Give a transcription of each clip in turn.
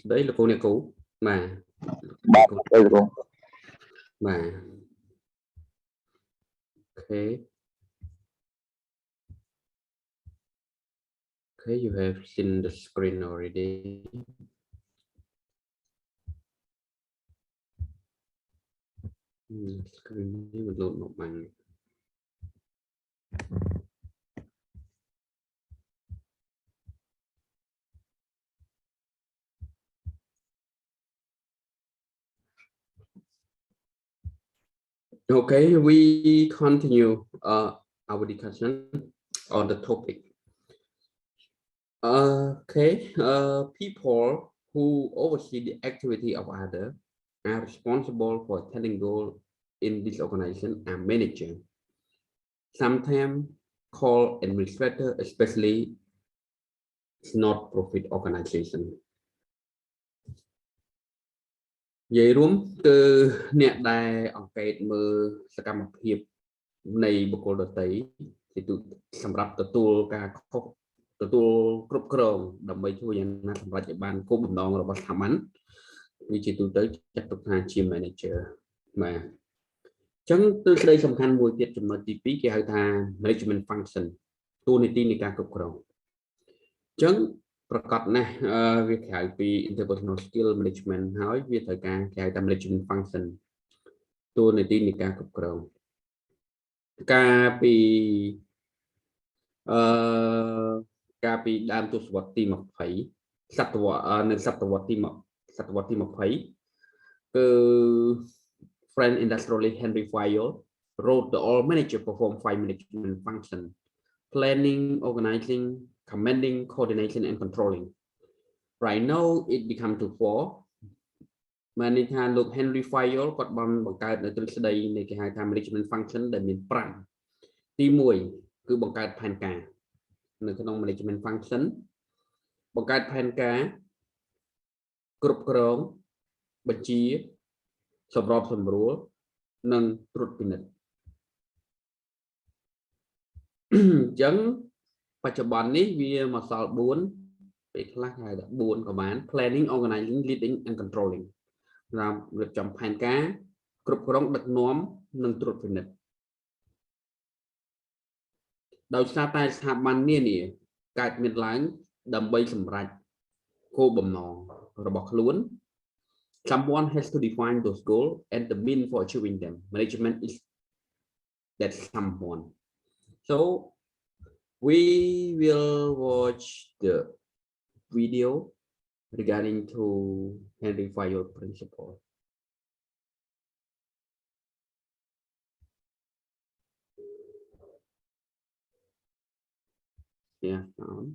Đấy là cô này cũ mà Bạn đây rồi cô. mà okay. Okay, you have seen the screen already. Screen này mình luôn một màn. Okay, we continue our discussion on the topic. Okay, people who oversee the activity of others are responsible for setting goals in this organization are manager. Sometimes called administrator, especially it's not profit organization. និយាយរួមគឺអ្នកដែលអង្កេតមើលសកម្មភាពនៃបុគ្គលដទៃជាទូសម្រាប់ទទួលការខុសទទួលគ្រប់គ្រងដើម្បីធ្វើយ៉ាងណាសម្រាប់ឲ្យបានគោលបំណងរបស់ស្ថាប័នវាជាទូទៅចាត់ទុកថាជា manager បាទអញ្ចឹងទិសដៅសំខាន់មួយទៀតចំណុចទី2គេហៅថា management function តួនាទីនៃការគ្រប់គ្រងអញ្ចឹងប្រកាសណាស់វាក្រៅពី interpersonal skill management ហើយវាត្រូវការគេហៅថា management function តួនាទីនៃការគ្រប់គ្រងការពីដើមទសវត្សរ៍ទី20សតវត្សនៅសតវត្សរ៍ទី20គឺ French industrialist Henry Fayol wrote the all manager perform 5 management function: planning, organizing, commanding, coordination, and controlling. Right now it become to 4. មានន័យថាលោក Henry Fayol គាត់បានបង្កើតនៅទ្រឹស្ដីនៃគេហៅថា management function ដែលមាន5ទី1គឺបង្កើតផែនការនៅក្នុង management function បង្កើតផែនការគ្រប់គ្រងបញ្ជាសម្របសម្រួលនិងត្រួតពិនិត្យអញ្ចឹងបច្ចុប្បន្ននេះវាមកសល់4ពេលខ្លះហៅថា4ក៏បាន planning, organizing, leading and controlling តាមរៀបចំផែនការគ្រប់គ្រងដឹកនាំនិងត្រួតពិនិត្យដោយសារតែស្ថាប័ននានាកើតមានឡើងដើម្បីសម្រេចគោលបំណងរបស់ខ្លួន someone has to define those goals and the means for achieving them. Management is that someone. So we will watch the video regarding to Henry Fayol principle. Yeah, found.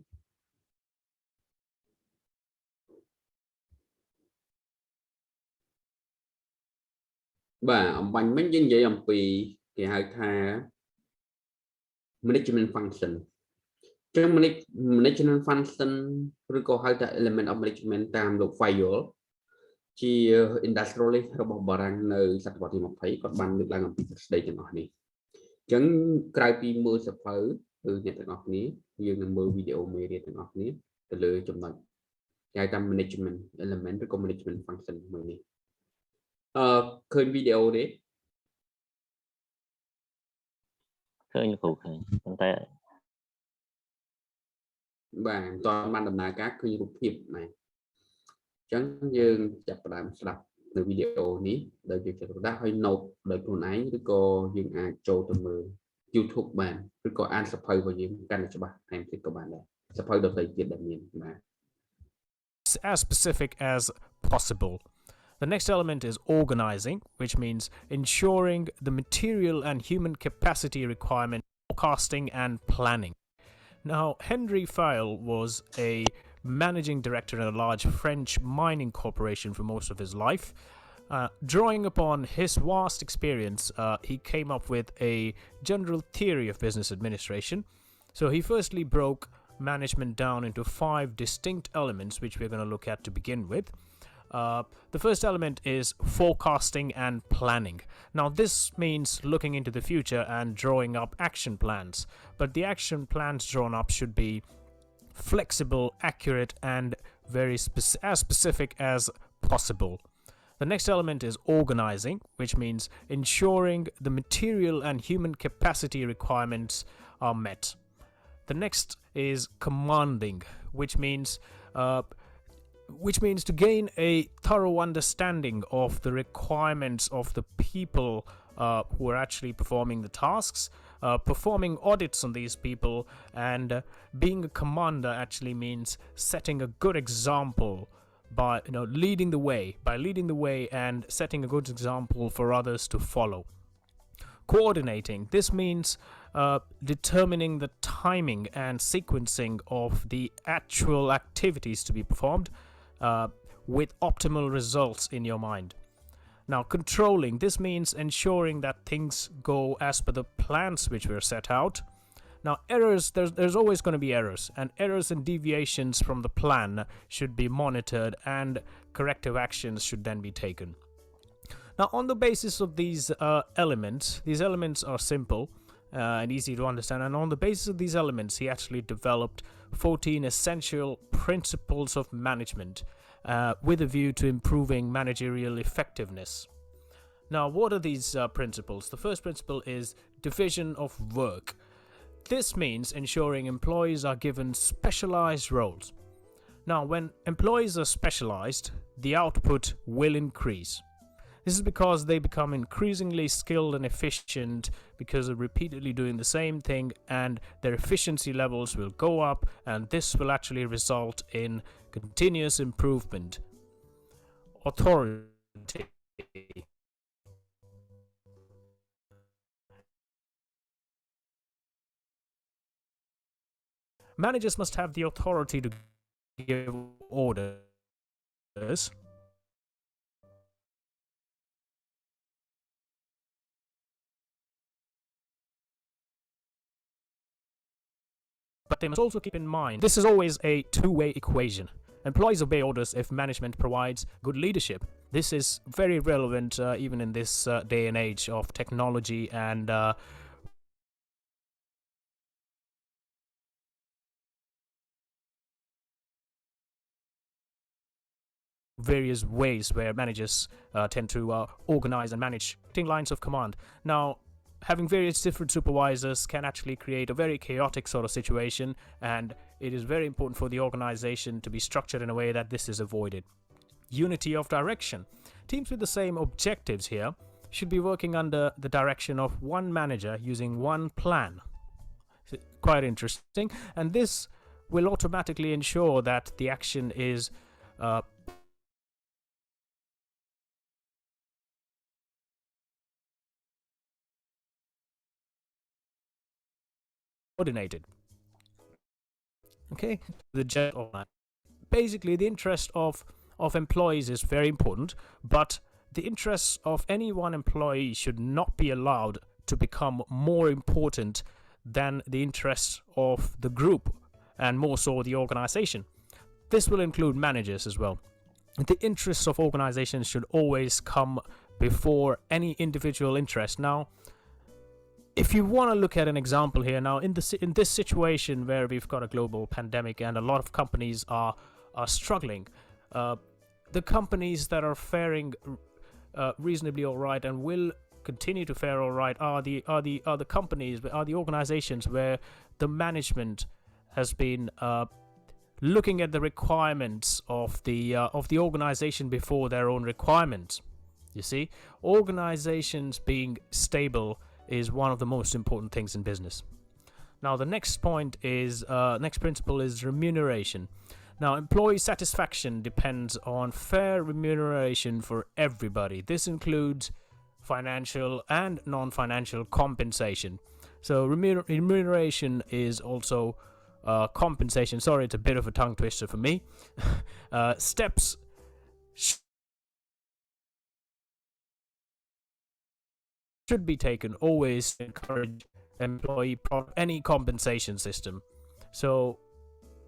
បាទអំបញ្ញមិញយើងនិយាយអំពីគេហៅថា management function អញ្ចឹង management function ឬក៏ហៅថា element of management តាមលោក Fayol ជា industrialist របស់បារាំងនៅសតវត្សរ៍ទី20គាត់បានលើកឡើងអំពីទ្រឹស្ដីទាំងអស់នេះអញ្ចឹងក្រៅពីមើលសៀវភៅគឺអ្នកទាំងអស់គ្នាយើងនឹងមើលវីដេអូមេរៀនទាំងអស់គ្នាទៅលើចំណុចគេហៅថា management element ឬក៏ management function មួយនេះឃើញវីដេអូទេឃើញគ្រូឃើញប៉ុន្តែបាទមិនទាន់បានដំណើរការឃើញរូបភាពណាអញ្ចឹងយើងចាប់ផ្ដើមស្ដាប់នៅវីដេអូនេះដោយយើងចិត្តដាក់ឲ្យ note ដោយខ្លួនឯងឬក៏យើងអាចចូលទៅមើល YouTube បានឬក៏អានសៀវភៅរបស់យើងកាន់តែច្បាស់ថែមទៀតក៏បានដែរសៀវភៅដទៃទៀតដែលមានបាទ as specific as possible. The next element is organizing, which means ensuring the material and human capacity requirement, forecasting and planning. Now, Henry Fayol was a managing director in a large French mining corporation for most of his life. Drawing upon his vast experience, he came up with a general theory of business administration. So he firstly broke management down into 5 distinct elements, which we're going to look at to begin with. The first element is forecasting and planning. Now, this means looking into the future and drawing up action plans. But the action plans drawn up should be flexible, accurate, and as specific as possible. The next element is organizing, which means ensuring the material and human capacity requirements are met. The next is commanding, which means to gain a thorough understanding of the requirements of the people who are actually performing the tasks, performing audits on these people, and being a commander actually means setting a good example by leading the way and setting a good example for others to follow. Coordinating, this means determining the timing and sequencing of the actual activities to be performed with optimal results in your mind. Now, controlling, this means ensuring that things go as per the plans which were set out. Now, errors, there's always going to be errors, and errors and deviations from the plan should be monitored, and corrective actions should then be taken. Now, on the basis of these elements are simple and easy to understand, and on the basis of these elements, he actually developed 14 essential principles of management with a view to improving managerial effectiveness. Now, what are these principles? The first principle is division of work. This means ensuring employees are given specialized roles. Now, when employees are specialized, the output will increase. This is because they become increasingly skilled and efficient because of repeatedly doing the same thing, and their efficiency levels will go up, and this will actually result in continuous improvement. Authority. Managers must have the authority to give orders. But they must also keep in mind, this is always a two-way equation. Employees obey orders if management provides good leadership. This is very relevant even in this day and age of technology and various ways where managers tend to organize and manage lines of command. Now, having various different supervisors can actually create a very chaotic sort of situation, and it is very important for the organization to be structured in a way that this is avoided. Unity of direction. Teams with the same objectives here should be working under the direction of one manager using one plan. Quite interesting, and this will automatically ensure that the action is coordinated. Okay, basically the interest of employees is very important, but the interests of any one employee should not be allowed to become more important than the interests of the group, and more so the organization. This will include managers as well. The interests of organizations should always come before any individual interest. Now, if you want to look at an example here, now in this situation where we've got a global pandemic and a lot of companies are struggling, the companies that are faring reasonably all right and will continue to fare all right are the organizations where the management has been looking at the requirements of the organization before their own requirements. You see, organizations being stable is one of the most important things in business. Now, the next principle is remuneration. Now, employee satisfaction depends on fair remuneration for everybody. This includes financial and non-financial compensation. So remuneration is also compensation. Sorry, it's a bit of a tongue twister for me. Steps should be taken always to encourage any compensation system. So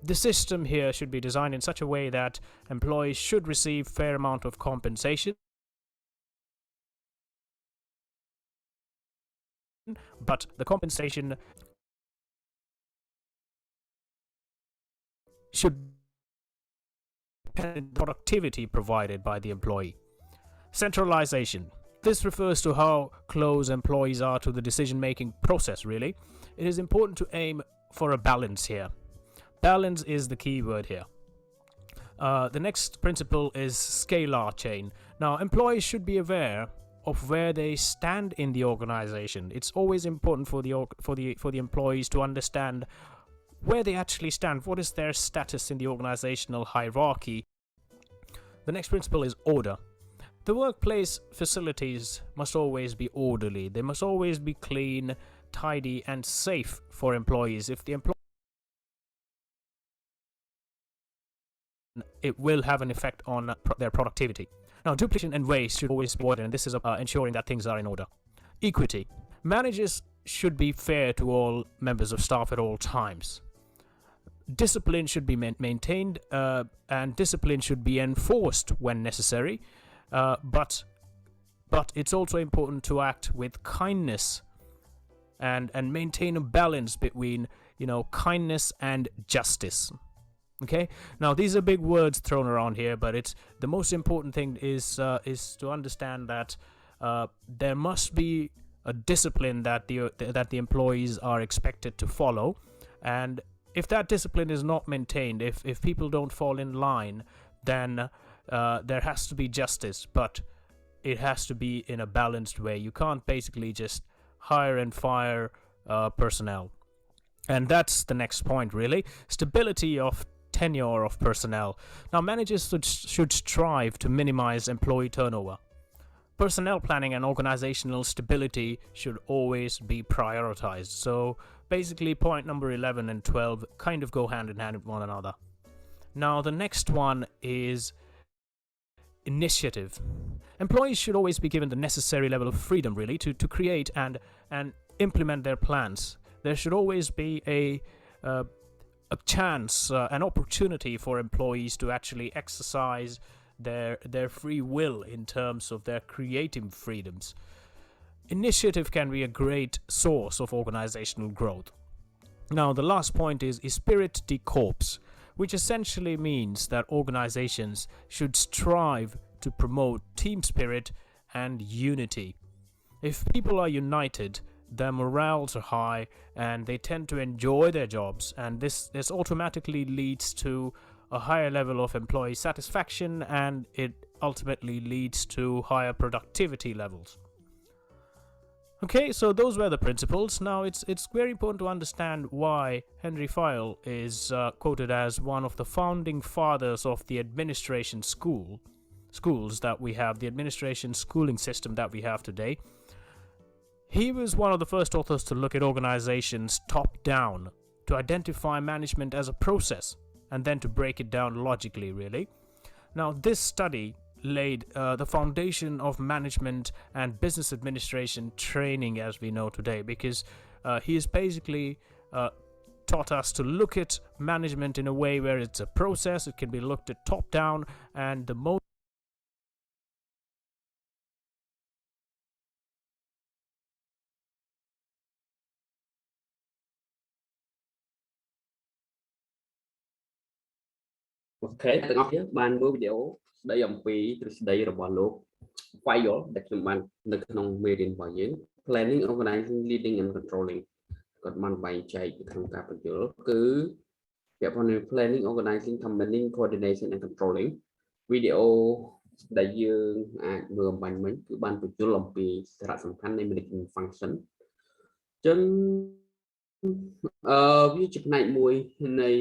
the system here should be designed in such a way that employees should receive fair amount of compensation, but the compensation should productivity provided by the employee. Centralization. This refers to how close employees are to the decision-making process, really. It is important to aim for a balance here. Balance is the key word here. The next principle is scalar chain. Now, employees should be aware of where they stand in the organization. It's always important for the employees to understand where they actually stand. What is their status in the organizational hierarchy? The next principle is order. The workplace facilities must always be orderly. They must always be clean, tidy, and safe for employees. If the employee, it will have an effect on their productivity. Now, duplication and waste should always be avoided, and this is ensuring that things are in order. Equity. Managers should be fair to all members of staff at all times. Discipline should be maintained, and discipline should be enforced when necessary. But it's also important to act with kindness and maintain a balance between, kindness and justice. Okay, now these are big words thrown around here, but it's the most important thing is to understand that there must be a discipline that the employees are expected to follow, and if that discipline is not maintained, if people don't fall in line, then there has to be justice, but it has to be in a balanced way. You can't basically just hire and fire personnel. And that's the next point, really. Stability of tenure of personnel. Now, managers should strive to minimize employee turnover. Personnel planning and organizational stability should always be prioritized. So basically, point number 11 and 12 kind of go hand in hand with one another. Now, the next one is initiative. Employees should always be given the necessary level of freedom, really, to create and implement their plans. There should always be a chance, an opportunity for employees to actually exercise their free will in terms of their creative freedoms. Initiative can be a great source of organizational growth. Now, the last point is esprit de corps, which essentially means that organizations should strive to promote team spirit and unity. If people are united, their morales are high and they tend to enjoy their jobs, and this automatically leads to a higher level of employee satisfaction, and it ultimately leads to higher productivity levels. Okay, so those were the principles. Now it's very important to understand why Henry Fayol is quoted as one of the founding fathers of the administration schools that we have, the administration schooling system that we have today. He was one of the first authors to look at organizations top down, to identify management as a process, and then to break it down logically, really. Now, this study laid the foundation of management and business administration training as we know today, because he has basically taught us to look at management in a way where it's a process. It can be looked at top down, and the most OK ទាំងអស់គ្នាបានមើលវីដេអូស្ដីអំពីទ្រឹស្ដីរបស់លោក Fayol ដែលខ្ញុំបាននៅក្នុងមេរៀនរបស់យើង Planning, Organizing, Leading and Controlling គាត់បានបែងចែកក្នុងការបញ្យល់គឺពាក្យថា Planning, Organizing, Commanding, Coordination and Controlling វីដេអូដែលយើងអាចមើលអំបញ្ញមិញគឺបានបញ្យល់អំពីសារៈសំខាន់នៃ Management Function អញ្ចឹងវាជាផ្នែកមួយនៃ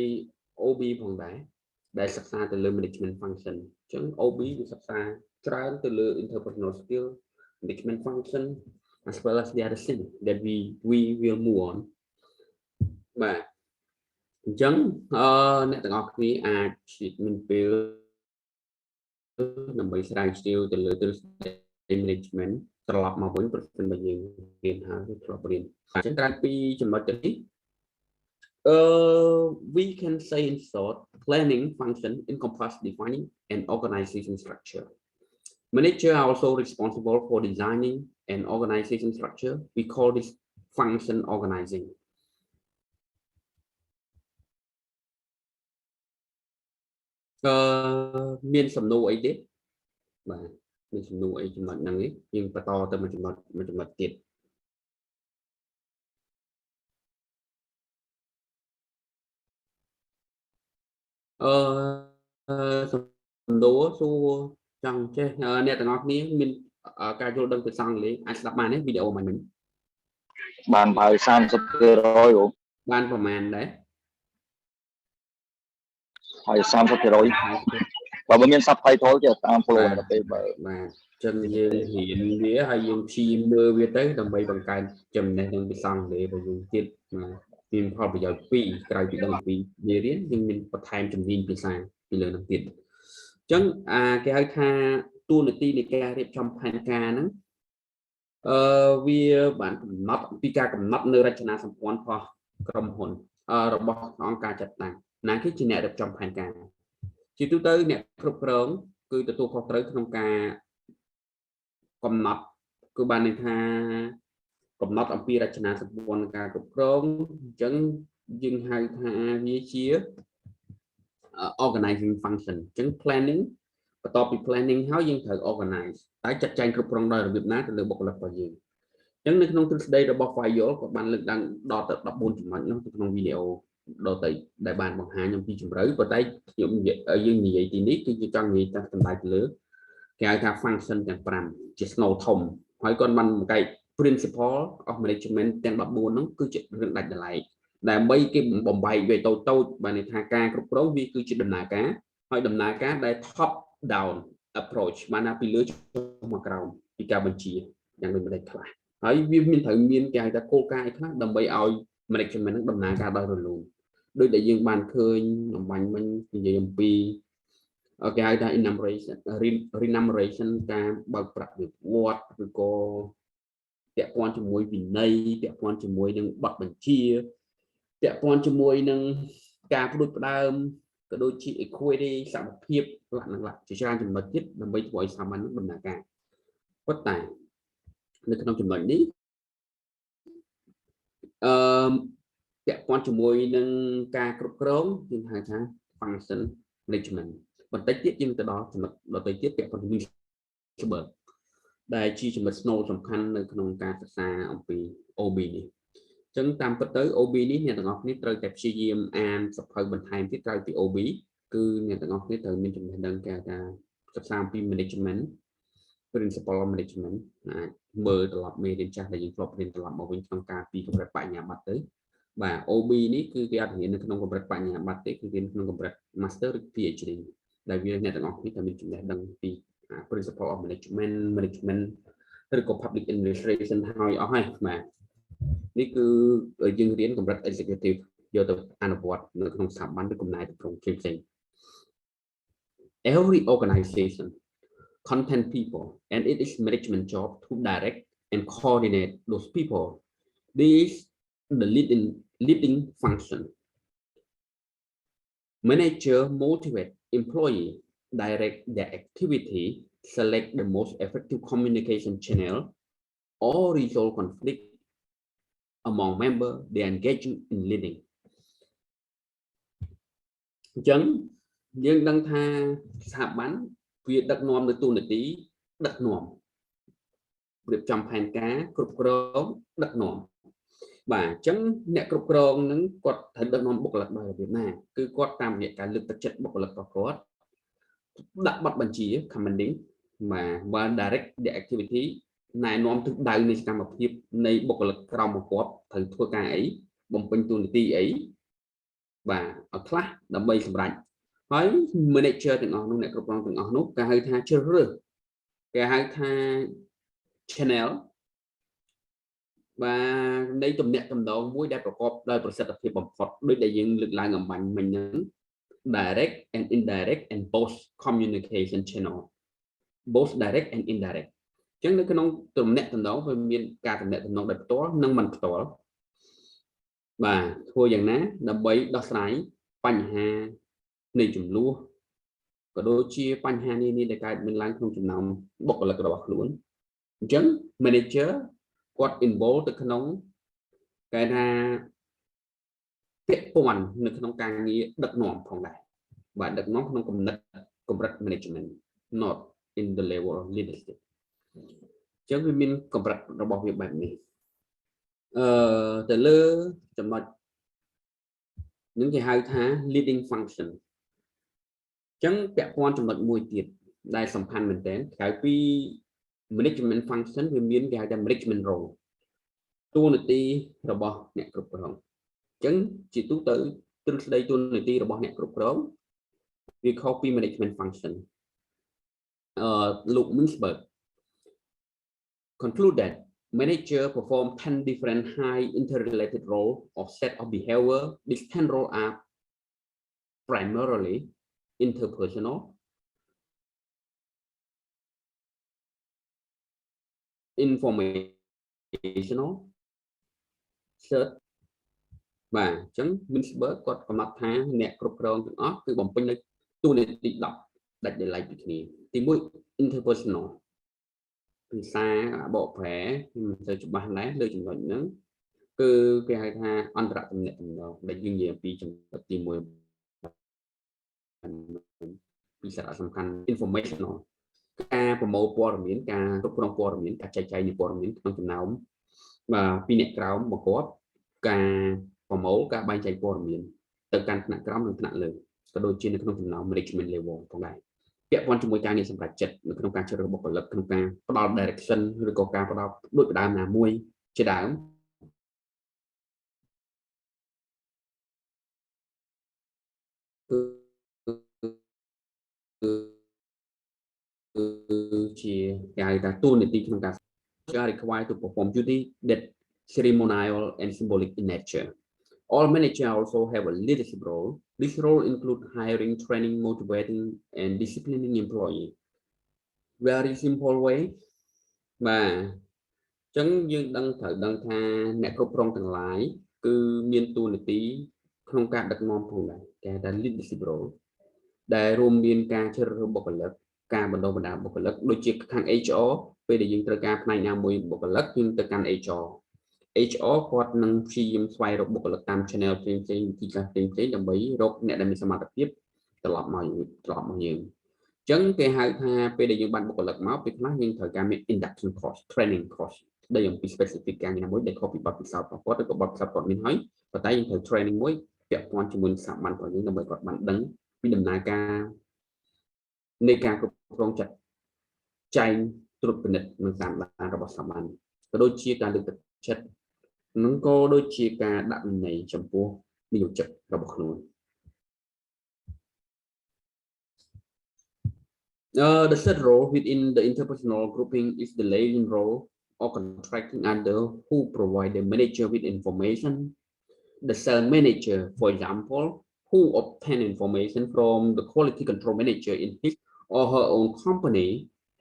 OB ផងដែរដែលសិក្សាទៅលើ management function អញ្ចឹង OB វាសិក្សាច្រើនទៅលើ interpersonal skill, management function as well as the other thing that we will move on បាទអញ្ចឹងអ្នកទាំងអស់គ្នាអាចមានពេលដើម្បីស្រាវជ្រាវទៅលើ management ត្រឡប់មកវិញប្រសិនបើយើងរៀនហើយធ្លាប់រៀនអញ្ចឹងក្រៅពីចំណុចទាំងនេះwe can say in short, planning function encompasses defining and organization structure. Managers are also responsible for designing an organization structure. We call this function organizing. មានសំណួរអីទៀតបាទមានសំណួរអីចំណុចហ្នឹងឯងយើងបន្តទៅមួយចំណុចទៀតសំណួរសួរចង់ចេះអ្នកទាំងអស់គ្នាមានការយល់ដឹងភាសាអង់គ្លេសអាចស្ដាប់បានទេវីដេអូមិញ បានបើ30% បានប្រហែលដែរ ហើយ30% បើមាន subtitle គេតាម follow ទៅពេលបើ បាទចឹងយើងរៀនវាហើយយើងព្យាយាមមើលវាទៅដើម្បីបង្កើនចំណេះដឹងភាសាអង់គ្លេសរបស់យើងទៀតបាទមានផលប្រយោជន៍ពីរក្រៅពីដឹងពីមេរៀនយើងមានបន្ថែមជំនាញភាសាពីលើនោះទៀតអញ្ចឹងគេហៅថាតួនាទីនៃការរៀបចំផែនការហ្នឹងវាបានកំណត់ពីការកំណត់នៅរចនាសម្ព័ន្ធរបស់ក្រុមហ៊ុនរបស់អង្គការចាត់តាំងណាគេជាអ្នករៀបចំផែនការជាទូទៅអ្នកគ្រប់គ្រងគឺទទួលខុសត្រូវក្នុងការកំណត់គឺបានន័យថាកំណត់អំពីរចនាសម្ព័ន្ធការគ្រប់គ្រងអញ្ចឹងយើងហៅថាវាជា organizing function អញ្ចឹង planning បន្ទាប់ពី planning ហើយយើងត្រូវ organize តែចាត់ចែងគ្រប់គ្រងដោយរបៀបណាទៅលើបុគ្គលិករបស់យើងអញ្ចឹងនៅក្នុងទ្រឹស្ដីរបស់ Fayol ក៏បានលើកឡើងដល់ទៅ14ចំណុចនោះក្នុងវីដេអូដល់ទៅដែលបានបង្ហាញអំពីជំរឿប៉ុន្តែខ្ញុំយើងនិយាយទីនេះគឺយើងចង់និយាយតែសម្ដៅទៅលើគេហៅថា function ទាំង5ជាស្នូលធំហើយគាត់បានបង្កើត principle of management ទាំង14នោះគឺជារឿងដាច់ដライដើម្បីគេបំបែកវាតូចបានន័យថាការគ្រប់គ្រងវាគឺជាដំណើរការហើយដំណើរការដែល top down approach បានថាពីលើចុះមកក្រោមពីការបញ្ជាយ៉ាងដូចម្ដេចខ្លះហើយវាមានត្រូវមានគេហៅថាគោលការណ៍អីខ្លះដើម្បីឲ្យ management នឹងដំណើរការដោយរលូនដូចដែលយើងបានឃើញអំបញ្ញមិញនិយាយអំពីគេហៅថា remuneration ការបើកប្រាក់វិវត្តឬក៏ពាក់ព័ន្ធជាមួយវិន័យពាក់ព័ន្ធជាមួយនឹងបទបញ្ជាពាក់ព័ន្ធជាមួយនឹងការផ្ដួចផ្ដើមក៏ដូចជា equity សមភាពលក្ខណៈជាច្រើនចំណុចទៀតដើម្បីធ្វើឲ្យសាមញ្ញនឹងដំណើរការប៉ុន្តែនៅក្នុងចំណុចនេះពាក់ព័ន្ធជាមួយនឹងការគ្រប់គ្រងយើងហៅថា function management បន្តិចទៀតយើងទៅដល់ចំណុចដទៃទៀតពាក់ព័ន្ធជាមួយ visible ដែលជាចំណុចស្នូលសំខាន់នៅក្នុងការសិក្សាអំពី OB នេះអញ្ចឹងតាមពិតទៅ OB នេះអ្នកទាំងអស់គ្នាត្រូវតែព្យាយាមអានសភៅបន្ថែមទៀតក្រៅពី OB គឺអ្នកទាំងអស់គ្នាត្រូវមានចំណេះដឹងគេថាសិក្សាអំពី management principle of management អាចមើលត្រឡប់មេរៀនចាស់ដែលយើងធ្លាប់រៀនត្រឡប់មកវិញក្នុងការពីកម្រិតបញ្ញាបត្រទៅបាទ OB នេះគឺគេអត់រៀននៅក្នុងកម្រិតបញ្ញាបត្រទេគឺរៀនក្នុងកម្រិត Master ឬ PhD ដែលវាអ្នកទាំងអស់គ្នាត្រូវមានចំណេះដឹងពី principle of management ឬក៏ public administration ហើយអស់ហើយបាទនេះគឺយើងរៀនកម្រិត executive យកទៅអនុវត្តនៅក្នុងស្ថាប័នឬកំណែទម្រង់ផ្សេង Every organization content people and it is management job to direct and coordinate those people. This is the leading function. Manager motivate employee, direct their activity, select the most effective communication channel, or resolve conflict among members they are engaging in leading. អញ្ចឹងយើងដឹងថាស្ថាប័នវាដឹកនាំនៅទូនាទីដឹកនាំរៀបចំផែនការគ្រប់គ្រងដឹកនាំបាទអញ្ចឹងអ្នកគ្រប់គ្រងនឹងគាត់ត្រូវដឹកនាំបុគ្គលិកដោយរបៀបណាគឺគាត់តាមរយៈការលើកទឹកចិត្តបុគ្គលិករបស់គាត់ដាក់បទបញ្ជា commanding បាទ direct the activity ណែនាំទិសដៅនៃសកម្មភាពនៃបុគ្គលិកក្រោមបង្គាប់ត្រូវធ្វើការអីបំពេញតួនាទីអីបាទឲ្យខ្លះដើម្បីសម្រេចហើយ manager ទាំងអស់នោះអ្នកគ្រប់គ្រងទាំងអស់នោះគេហៅថាជ្រើសរើសគេហៅថា channel បាទនៃទំនាក់ទំនងមួយដែលប្រកបដោយប្រសិទ្ធភាពបំផុតដូចដែលយើងលើកឡើងអំបញ្ញមិញហ្នឹង direct and indirect and both communication channel both direct and indirect អញ្ចឹងនៅក្នុងទំនាក់ទំនងវាមានការទំនាក់ទំនងដោយផ្ទាល់និងមិនផ្ទាល់បាទធ្វើយ៉ាងណាដើម្បីដោះស្រាយបញ្ហានៃចំនួនក៏ដូចជាបញ្ហានានាដែលកើតមានឡើងក្នុងចំណោមបុគ្គលិករបស់ខ្លួនអញ្ចឹង manager គាត់ involve ទៅក្នុងគេថាពាក់ព័ន្ធនៅក្នុងការងារដឹកនាំផងដែរ បាទដឹកនាំក្នុងកម្រិត management not in the level of leadership អញ្ចឹងវាមានកម្រិតរបស់វាបែបនេះទៅលើចំណុចនឹងគេហៅថា leading function អញ្ចឹងពាក់ព័ន្ធចំណុចមួយទៀតដែលសំខាន់មែនទែនក្រៅពី management function វាមានគេហៅថា management role តួនាទីរបស់អ្នកគ្រប់គ្រងអញ្ចឹងជាទូទៅទ្រឹស្ដីតួនាទីរបស់អ្នកគ្រប់គ្រងវាខុសពី management function លោក Mintzberg conclude that manager perform 10 different high interrelated roles or set of behavior. These 10 roles are primarily interpersonal, informational, search បាទអញ្ចឹង Mintzberg គាត់កំណត់ថាអ្នកគ្រប់គ្រងទាំងអស់គឺបំពេញនៅតួនាទី10ដាច់ដោយឡែកពីគ្នាទី1 interpersonal ភាសាបកប្រែមិនសូវច្បាស់ដែរលើចំណុចហ្នឹងគឺគេហៅថាអន្តរទំនាក់ទំនងដែលយើងនិយាយអំពីចំណុចទី1ពីសារៈសំខាន់ informational ការប្រមូលព័ត៌មានការគ្រប់គ្រងព័ត៌មានការចែកចាយនៃព័ត៌មានក្នុងចំណោមពីអ្នកក្រោមបង្គាប់ការប្រមូលការបែងចែកព័ត៌មានទៅកាន់ថ្នាក់ក្រោមនិងថ្នាក់លើក៏ដូចជានៅក្នុងចំណោម management level ផងដែរពាក់ព័ន្ធជាមួយការងារសម្រេចចិត្តនៅក្នុងការជ្រើសរើសបុគ្គលិកក្នុងការផ្ដល់ direction ឬក៏ការផ្ដល់ដូចផ្ដើមណាមួយជាដើមគឺជាគេហៅថាតួនាទីក្នុងការ required to perform duty that ceremonial and symbolic in nature. All managers also have a leadership role. This role includes hiring, training, motivating, and disciplining employees. Very simple way. បាទអញ្ចឹងយើងត្រូវដឹងថាអ្នកគ្រប់គ្រងទាំងឡាយគឺមានតួនាទីក្នុងការដឹកនាំផងដែរគេហៅថា leadership role ដែលរួមមានការជ្រើសរើសបុគ្គលិកការបណ្ដុះបណ្ដាលបុគ្គលិកដូចជាខាង HR ពេលដែលយើងត្រូវការផ្នែកណាមួយបុគ្គលិកយើងទៅកាន់ HR គាត់នឹងព្យាយាមស្វែងរកបុគ្គលិកតាម channel ផ្សេងៗវិធីសាស្ត្រផ្សេងៗដើម្បីរកអ្នកដែលមានសមត្ថភាពត្រឡប់មកយើងអញ្ចឹងគេហៅថាពេលដែលយើងបានបុគ្គលិកមកពេលខ្លះយើងត្រូវការមាន induction course training course ដែលអំពី specific ការងារមួយដែលខុសពីបទពិសោធន៍របស់គាត់ឬក៏បទពិសោធន៍គាត់មានហើយប៉ុន្តែយើងត្រូវ training មួយពាក់ព័ន្ធជាមួយស្ថាប័នរបស់យើងដើម្បីគាត់បានដឹងពីដំណើរការនៃការគ្រប់គ្រងចាត់ចែងត្រួតពិនិត្យនិងតាមដានរបស់ស្ថាប័នក៏ដូចជាការលើកទឹកចិត្តនិងក៏ដូចជាការដាក់វិន័យចំពោះនិយោជិតរបស់ខ្លួន The third role within the interpersonal grouping is the laying role or contracting under who provide the manager with information. The sales manager, for example, who obtain information from the quality control manager in his or her own company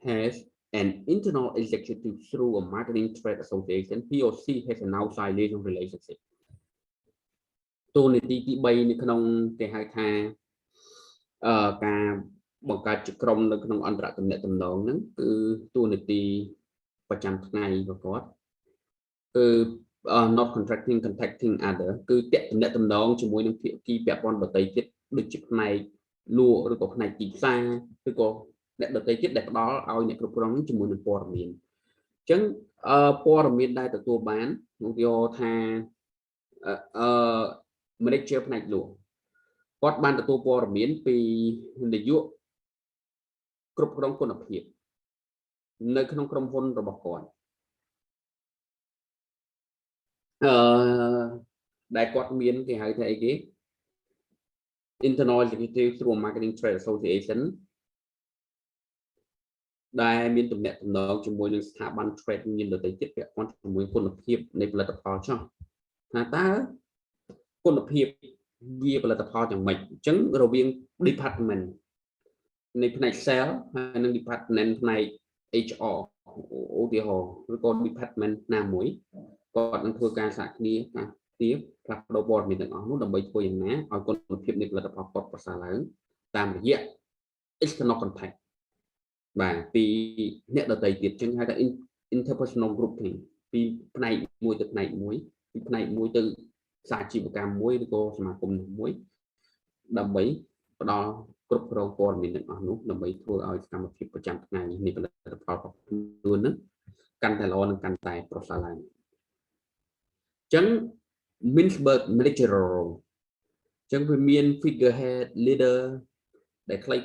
has an internal executive through a marketing trade association. He or she has an outside liaison relationship. តួនាទីទី3នៅក្នុងគេហៅថាការបង្កើតជាក្រុមនៅក្នុងអន្តរទំនាក់ទំនងហ្នឹងគឺតួនាទីប្រចាំថ្ងៃរបស់គាត់គឺ not contracting contacting other គឺតាក់ទំនាក់ទំនងជាមួយនឹងភាគីពាក់ព័ន្ធដទៃទៀតដូចជាផ្នែកលក់ឬក៏ផ្នែកទីផ្សារឬក៏អ្នកដទៃទៀតដែលផ្ដល់ឲ្យអ្នកគ្រប់គ្រងជាមួយនឹងព័ត៌មានអញ្ចឹងព័ត៌មានដែលទទួលបានឧទាហរណ៍ថាmanager ផ្នែកលក់គាត់បានទទួលព័ត៌មានពីនាយកគ្រប់គ្រងគុណភាពនៅក្នុងក្រុមហ៊ុនរបស់គាត់ដែលគាត់មានគេហៅថាអីគេ internal executive through marketing trade association ដែលមានទំនាក់ទំនងជាមួយនឹងស្ថាប័ន trade union ដទៃទៀតពាក់ព័ន្ធជាមួយគុណភាពនៃផលិតផលចុះថាតើគុណភាពវាផលិតផលយ៉ាងម៉េចអញ្ចឹងរវាង department នៃផ្នែក sale ហើយនិង department ផ្នែក HR ឧទាហរណ៍ឬក៏ department ណាមួយគាត់នឹងធ្វើការសហគ្នាផ្លាស់ប្ដូរព័ត៌មានទាំងអស់នោះដើម្បីធ្វើយ៉ាងណាឲ្យគុណភាពនៃផលិតផលគាត់ប្រសើរឡើងតាមរយៈ external contact បាទពីអ្នកដទៃទៀតអញ្ចឹងហៅថា interpersonal grouping ពីផ្នែកមួយទៅផ្នែកមួយពីផ្នែកមួយទៅសាជីវកម្មមួយឬក៏សមាគមមួយដើម្បី ផ្ដល់គ្រប់គ្រងព័ត៌មានទាំងអស់នោះដើម្បីធ្វើឲ្យសកម្មភាពប្រចាំថ្ងៃនៃផលិតផលរបស់ខ្លួននឹងកាន់តែល្អនិងកាន់តែប្រសើរឡើងអញ្ចឹង Mintzberg Manager Role អញ្ចឹងវាមាន figurehead leader ដែលខ្លីៗ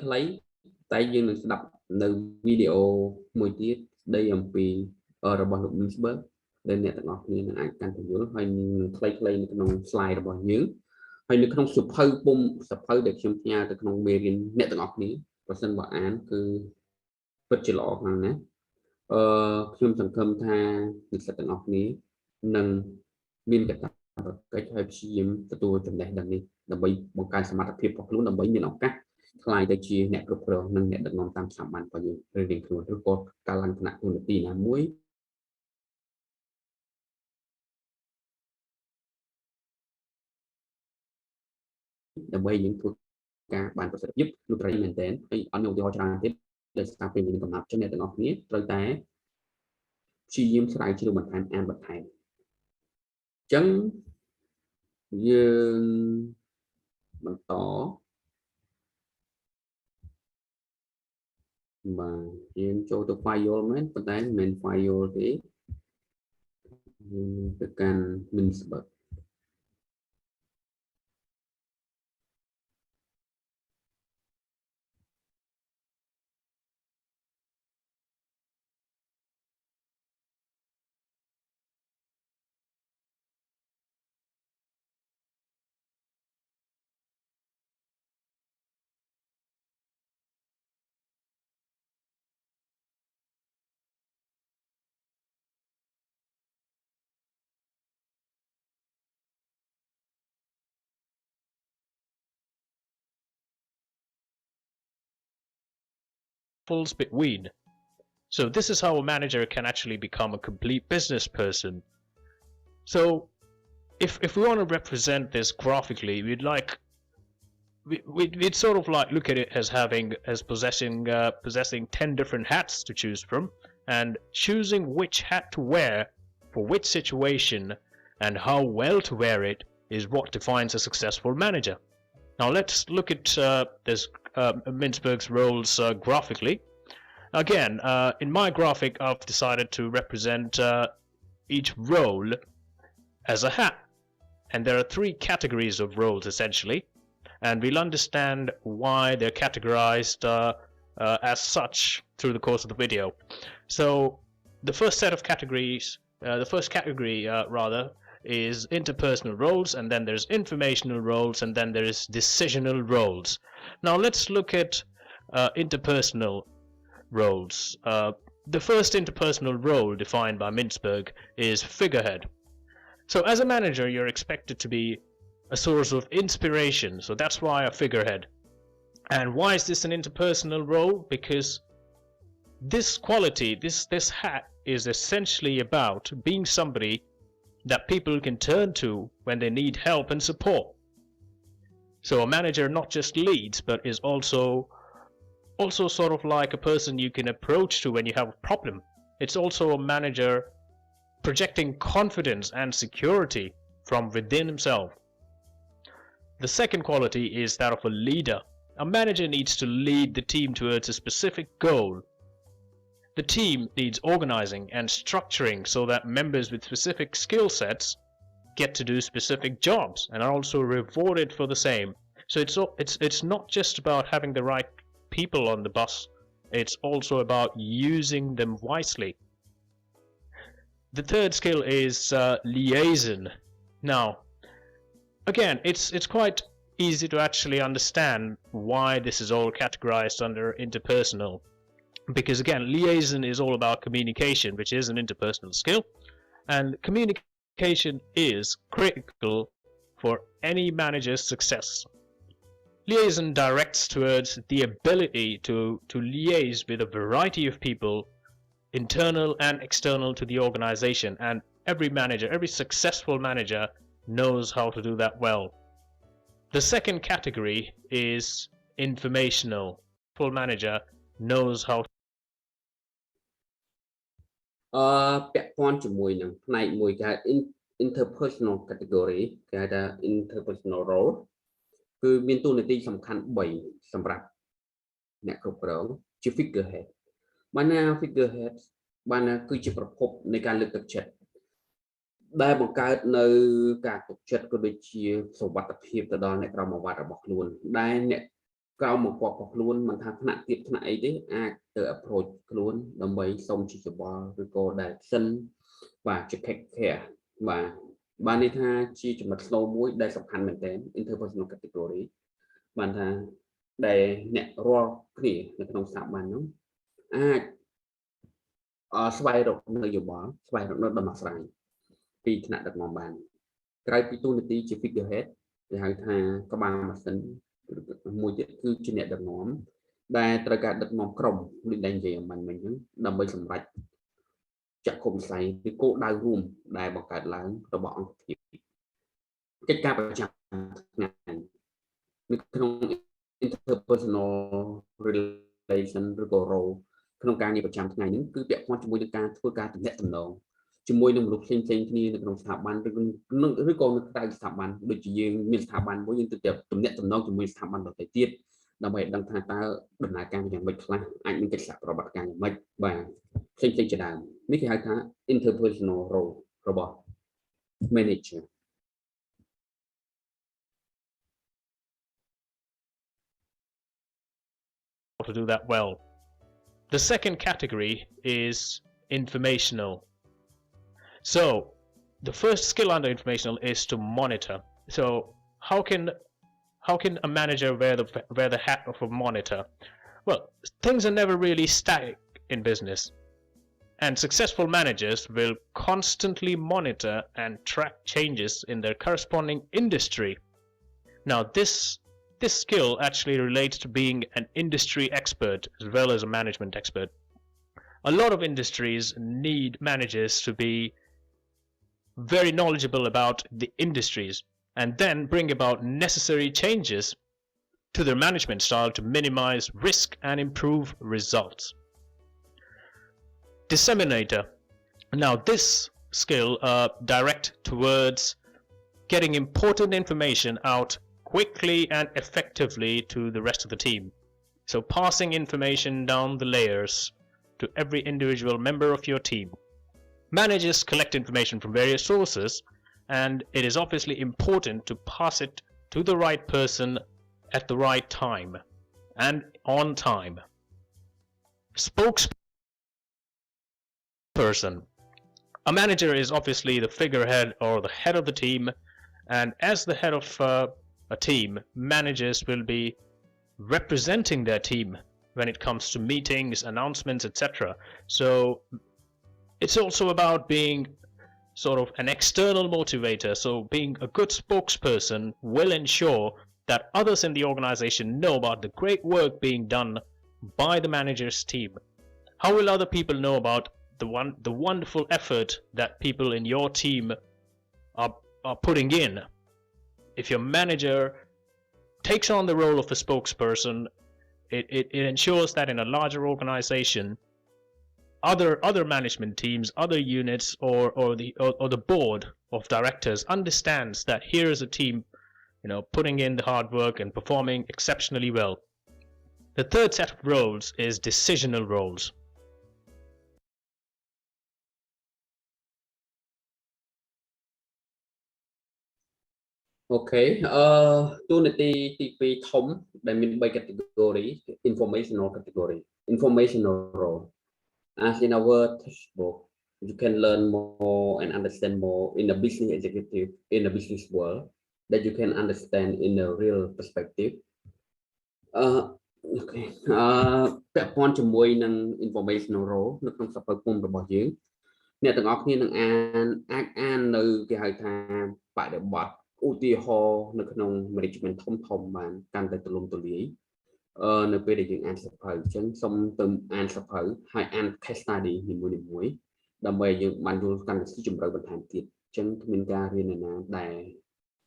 តែយើងនឹងស្ដាប់នៅវីដេអូមួយទៀតស្ដីអំពីរបស់លោក Mintzberg ដែលអ្នកទាំងអស់គ្នានឹងអាចកាន់តែយល់ហើយនឹងខ្លីៗនៅក្នុង slide របស់យើងហើយនៅក្នុងសភៅដែលខ្ញុំផ្ញើទៅក្នុងមេរៀនអ្នកទាំងអស់គ្នាបើសិនបើអានគឺពិតជាល្អខ្លាំងណាស់ខ្ញុំសង្ឃឹមថានិស្សិតទាំងអស់គ្នានឹងមានកាតព្វកិច្ចហើយព្យាយាមទទួលចំណេះដឹងនេះដើម្បីបង្កើនសមត្ថភាពរបស់ខ្លួនដើម្បីមានឱកាសខ្លាយទៅជាអ្នកគ្រប់គ្រងនិងអ្នកដឹកនាំតាមស្ថាប័នរបស់យើងរៀងៗខ្លួនឬក៏ការឡើងឋានៈទូនាទីណាមួយដើម្បីយើងធ្វើការបានប្រសិទ្ធភាពនោះត្រូវមែនទែនហើយអត់មានឧទាហរណ៍ច្រើនទៀតដែលស្ថាប័នមានកំណត់ចឹងអ្នកទាំងអស់គ្នាត្រូវតែព្យាយាមស្រាវជ្រាវបន្ថែមអានបន្ថែមអញ្ចឹងយើងបន្តបាទយើងចូលទៅ file មែនប៉ុន្តែមិនមែន file ទេយើងទៅកាន់ Mintzberg between. So this is how a manager can actually become a complete business person. So if we want to represent this graphically, we'd sort of like look at it as possessing 10 different hats to choose from, and choosing which hat to wear for which situation and how well to wear it is what defines a successful manager. Now let's look at this Mintzberg's roles graphically. Again, in my graphic, I've decided to represent each role as a hat, and there are 3 categories of roles essentially, and we'll understand why they're categorized as such through the course of the video. So the first set of categories, the first category rather, is interpersonal roles, and then there's informational roles, and then there is decisional roles. Now let's look at interpersonal roles. The first interpersonal role defined by Mintzberg is figurehead. So as a manager, you're expected to be a source of inspiration, so that's why a figurehead. And why is this an interpersonal role? Because this quality, this hat, is essentially about being somebody that people can turn to when they need help and support. So a manager not just leads, but is also sort of like a person you can approach to when you have a problem. It's also a manager projecting confidence and security from within himself. The second quality is that of a leader. A manager needs to lead the team towards a specific goal. The team needs organizing and structuring so that members with specific skill sets get to do specific jobs and are also rewarded for the same. So it's not just about having the right people on the bus, it's also about using them wisely. The third skill is liaison. Now, again, it's quite easy to actually understand why this is all categorized under interpersonal, because again, liaison is all about communication, which is an interpersonal skill, and communication is critical for any manager's success. Liaison directs towards the ability to liaise with a variety of people, internal and external to the organization, and every successful manager knows how to do that well. The second category is informational. Full manager knows how ពាក់ព័ន្ធជាមួយនឹងផ្នែកមួយគេហៅ interpersonal category គេហៅថា interpersonal role គឺមានតួនាទីសំខាន់3សម្រាប់អ្នកគ្រប់គ្រងជា figurehead បានណា figurehead បានណាគឺជាប្រភពនៃការលើកទឹកចិត្តដែលបង្កើតនៅការទុកចិត្តក៏ដូចជាសុវត្ថិភាពទៅដល់អ្នកក្រមអាវ៉ាត់របស់ខ្លួនដែលអ្នកក្រមមករបស់ខ្លួនមិនថាថ្នាក់ទៀតថ្នាក់អីទេអាចទៅ approach ខ្លួនដើម្បីសុំជាយោបល់ឬក៏ direction បាទជា take care បាទនេះថាជាចំណុចស្នូលមួយដែលសំខាន់មែនទែន interpersonal category បានថាដែលអ្នករាល់គ្នានៅក្នុងស្ថាប័ននោះអាចស្វែងរកនៅយោបល់ស្វែងរកនៅដំណោះស្រាយពីថ្នាក់ដឹកនាំបានក្រៅពីតួនាទីជា figurehead គេហៅថាក្បាលម៉ាស៊ីនមួយទៀតគឺជាអ្នកដឹកនាំដែលត្រូវការដឹកនាំក្រុមដូចដែលនិយាយអំបញ្ញមិញហ្នឹងដើម្បីសម្រេចចក្ខុវិស័យឬគោលដៅរួមដែលបង្កើតឡើងរបស់អង្គភាពកិច្ចការប្រចាំថ្ងៃនៅក្នុង interpersonal relation ឬក៏ role ក្នុងការងារប្រចាំថ្ងៃហ្នឹងគឺពាក់ព័ន្ធជាមួយនឹងការធ្វើការទំនាក់ទំនងជាមួយនឹងមនុស្សផ្សេងៗគ្នានៅក្នុងស្ថាប័នឬក៏នៅក្រៅស្ថាប័នដូចជាយើងមានស្ថាប័នមួយយើងទៅទំនាក់ទំនងជាមួយស្ថាប័នដទៃទៀតដើម្បីដឹងថាតើដំណើរការយ៉ាងម៉េចខ្លះអាចមានកិច្ចសហប្រតិបត្តិការយ៉ាងម៉េចបាទផ្សេងៗជាដើមនេះគេហៅថា interpersonal role របស់ manager to do that well. The second category is informational. So the first skill under informational is to monitor. So how can a manager wear the hat of a monitor? Well, things are never really static in business, and successful managers will constantly monitor and track changes in their corresponding industry. Now this skill actually relates to being an industry expert as well as a management expert. A lot of industries need managers to be very knowledgeable about the industries and then bring about necessary changes to their management style to minimize risk and improve results. Disseminator. Now this skill direct towards getting important information out quickly and effectively to the rest of the team. So passing information down the layers to every individual member of your team. Managers collect information from various sources, and it is obviously important to pass it to the right person at the right time and on time. Spokesperson. A manager is obviously the figurehead or the head of the team, and as the head of a team, managers will be representing their team when it comes to meetings, announcements, etc. So it's also about being sort of an external motivator. So being a good spokesperson will ensure that others in the organization know about the great work being done by the manager's team. How will other people know about the wonderful effort that people in your team are putting in? If your manager takes on the role of a spokesperson, it ensures that in a larger organization, other management teams, other units, or the board of directors understands that here is a team, putting in the hard work and performing exceptionally well. The third set of roles is decisional roles. Okay តួនាទីទី2ធំដែលមាន3 category informational category informational role as in our textbook you can learn more and understand more in a business executive in a business world that you can understand in a real perspective okay ពាក់ព័ន្ធជាមួយនឹង informational role នៅក្នុងសភៅគុំរបស់យើងអ្នកទាំងអស់គ្នានឹងអាចអាននៅគេហៅថាបរិបទឧទាហរណ៍នៅក្នុង management ធំបានកាន់តែទូលំទូលាយនៅពេលដែលយើងអានសភៅអញ្ចឹងសូមទៅអានសភៅហើយអាន case study នីមួយៗដើម្បីយើងបានយល់កាន់តែស៊ីជម្រៅបន្ថែមទៀតអញ្ចឹងគ្មានការរៀនណាដែល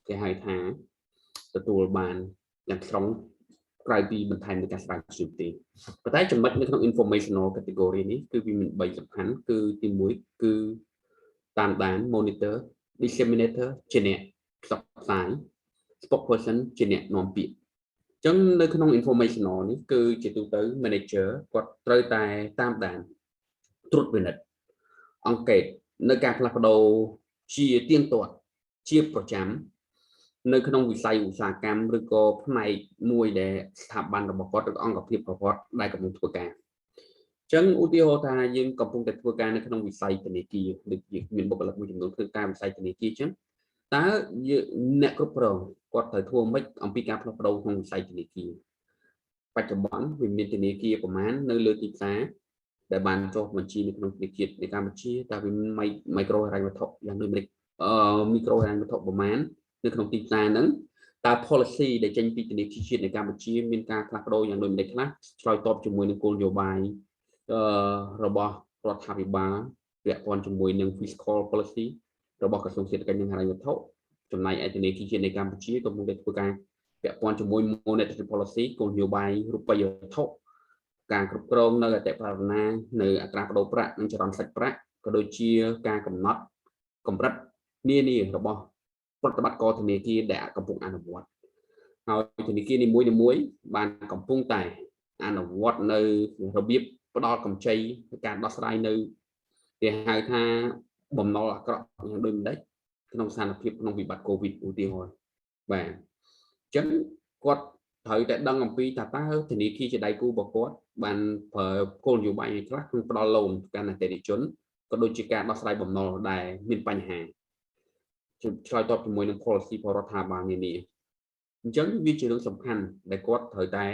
គេហៅថាទទួលបានយ៉ាងត្រង់ក្រៅពីបន្ថែមនៃការស្រាវជ្រាវទេប៉ុន្តែចំណុចនៅក្នុង informational category នេះគឺវាមាន3សំខាន់គឺទី1គឺតាមដាន monitor disseminator ជាអ្នកផ្សព្វផ្សាយ spokesperson ជាអ្នកនាំពាក្យអញ្ចឹងនៅក្នុង informational នេះគឺជាទូទៅ manager គាត់ត្រូវតែតាមដានត្រួតពិនិត្យអង្កេតនៅការផ្លាស់ប្ដូរជាទៀងទាត់ជាប្រចាំនៅក្នុងវិស័យឧស្សាហកម្មឬក៏ផ្នែកមួយដែលស្ថាប័នរបស់គាត់ឬអង្គភាពរបស់គាត់ដែលកំពុងធ្វើការអញ្ចឹងឧទាហរណ៍ថាយើងកំពុងតែធ្វើការនៅក្នុងវិស័យធនាគារដូចមានបុគ្គលិកមួយចំនួនធ្វើការវិស័យធនាគារអញ្ចឹងតើអ្នកគ្រប់គ្រងគាត់ត្រូវធ្វើម៉េចអំពីការផ្លាស់ប្ដូរក្នុងវិស័យធនាគារបច្ចុប្បន្នវាមានធនាគារប្រមាណនៅលើទីផ្សារដែលបានចុះបញ្ជីនៅក្នុងធនាគារនៃកម្ពុជាតើវាមានមីក្រូហិរញ្ញវត្ថុយ៉ាងដូចនេះមីក្រូហិរញ្ញវត្ថុប្រមាណនៅក្នុងទីផ្សារហ្នឹងតើ policy ដែលចេញពីធនាគារជាតិនៃកម្ពុជាមានការផ្លាស់ប្ដូរយ៉ាងដូចម្តេចខ្លះឆ្លើយតបជាមួយនឹងគោលនយោបាយរបស់រដ្ឋាភិបាលពាក់ព័ន្ធជាមួយនឹង fiscal policy របស់ក្រសួងសេដ្ឋកិច្ចនិងហិរញ្ញវត្ថុចំណែកឯធនាគារជាតិនៃកម្ពុជាកំពុងតែធ្វើការពាក់ព័ន្ធជាមួយ monetary policy គោលនយោបាយរូបិយវត្ថុការគ្រប់គ្រងនៅអតិផរណានៅអត្រាប្តូរប្រាក់និងចរន្តសាច់ប្រាក់ក៏ដូចជាការកំណត់កម្រិតនានារបស់ប្រតិបត្តិការធនាគារដែលកំពុងអនុវត្តហើយធនាគារនីមួយៗបានកំពុងតែអនុវត្តនៅរបៀបផ្ដល់កម្ចីការដោះស្រាយនៅគេហៅថាបំណុលអាក្រក់យ៉ាងដូចម្តេចក្នុងស្ថានភាពក្នុងវិបត្តិ COVID ឧទាហរណ៍បាទអញ្ចឹងគាត់ត្រូវតែដឹងអំពីថាតើធនាគារជាដៃគូរបស់គាត់បានប្រើគោលនយោបាយឯខ្លះក្នុងផ្ដល់ឡូនកាន់អតិថិជនក៏ដូចជាការដោះស្រាយបំណុលដែលមានបញ្ហាឆ្លើយតបជាមួយនឹង policy របស់រដ្ឋាភិបាលនានាអញ្ចឹងវាជារឿងសំខាន់ដែលគាត់ត្រូវតែ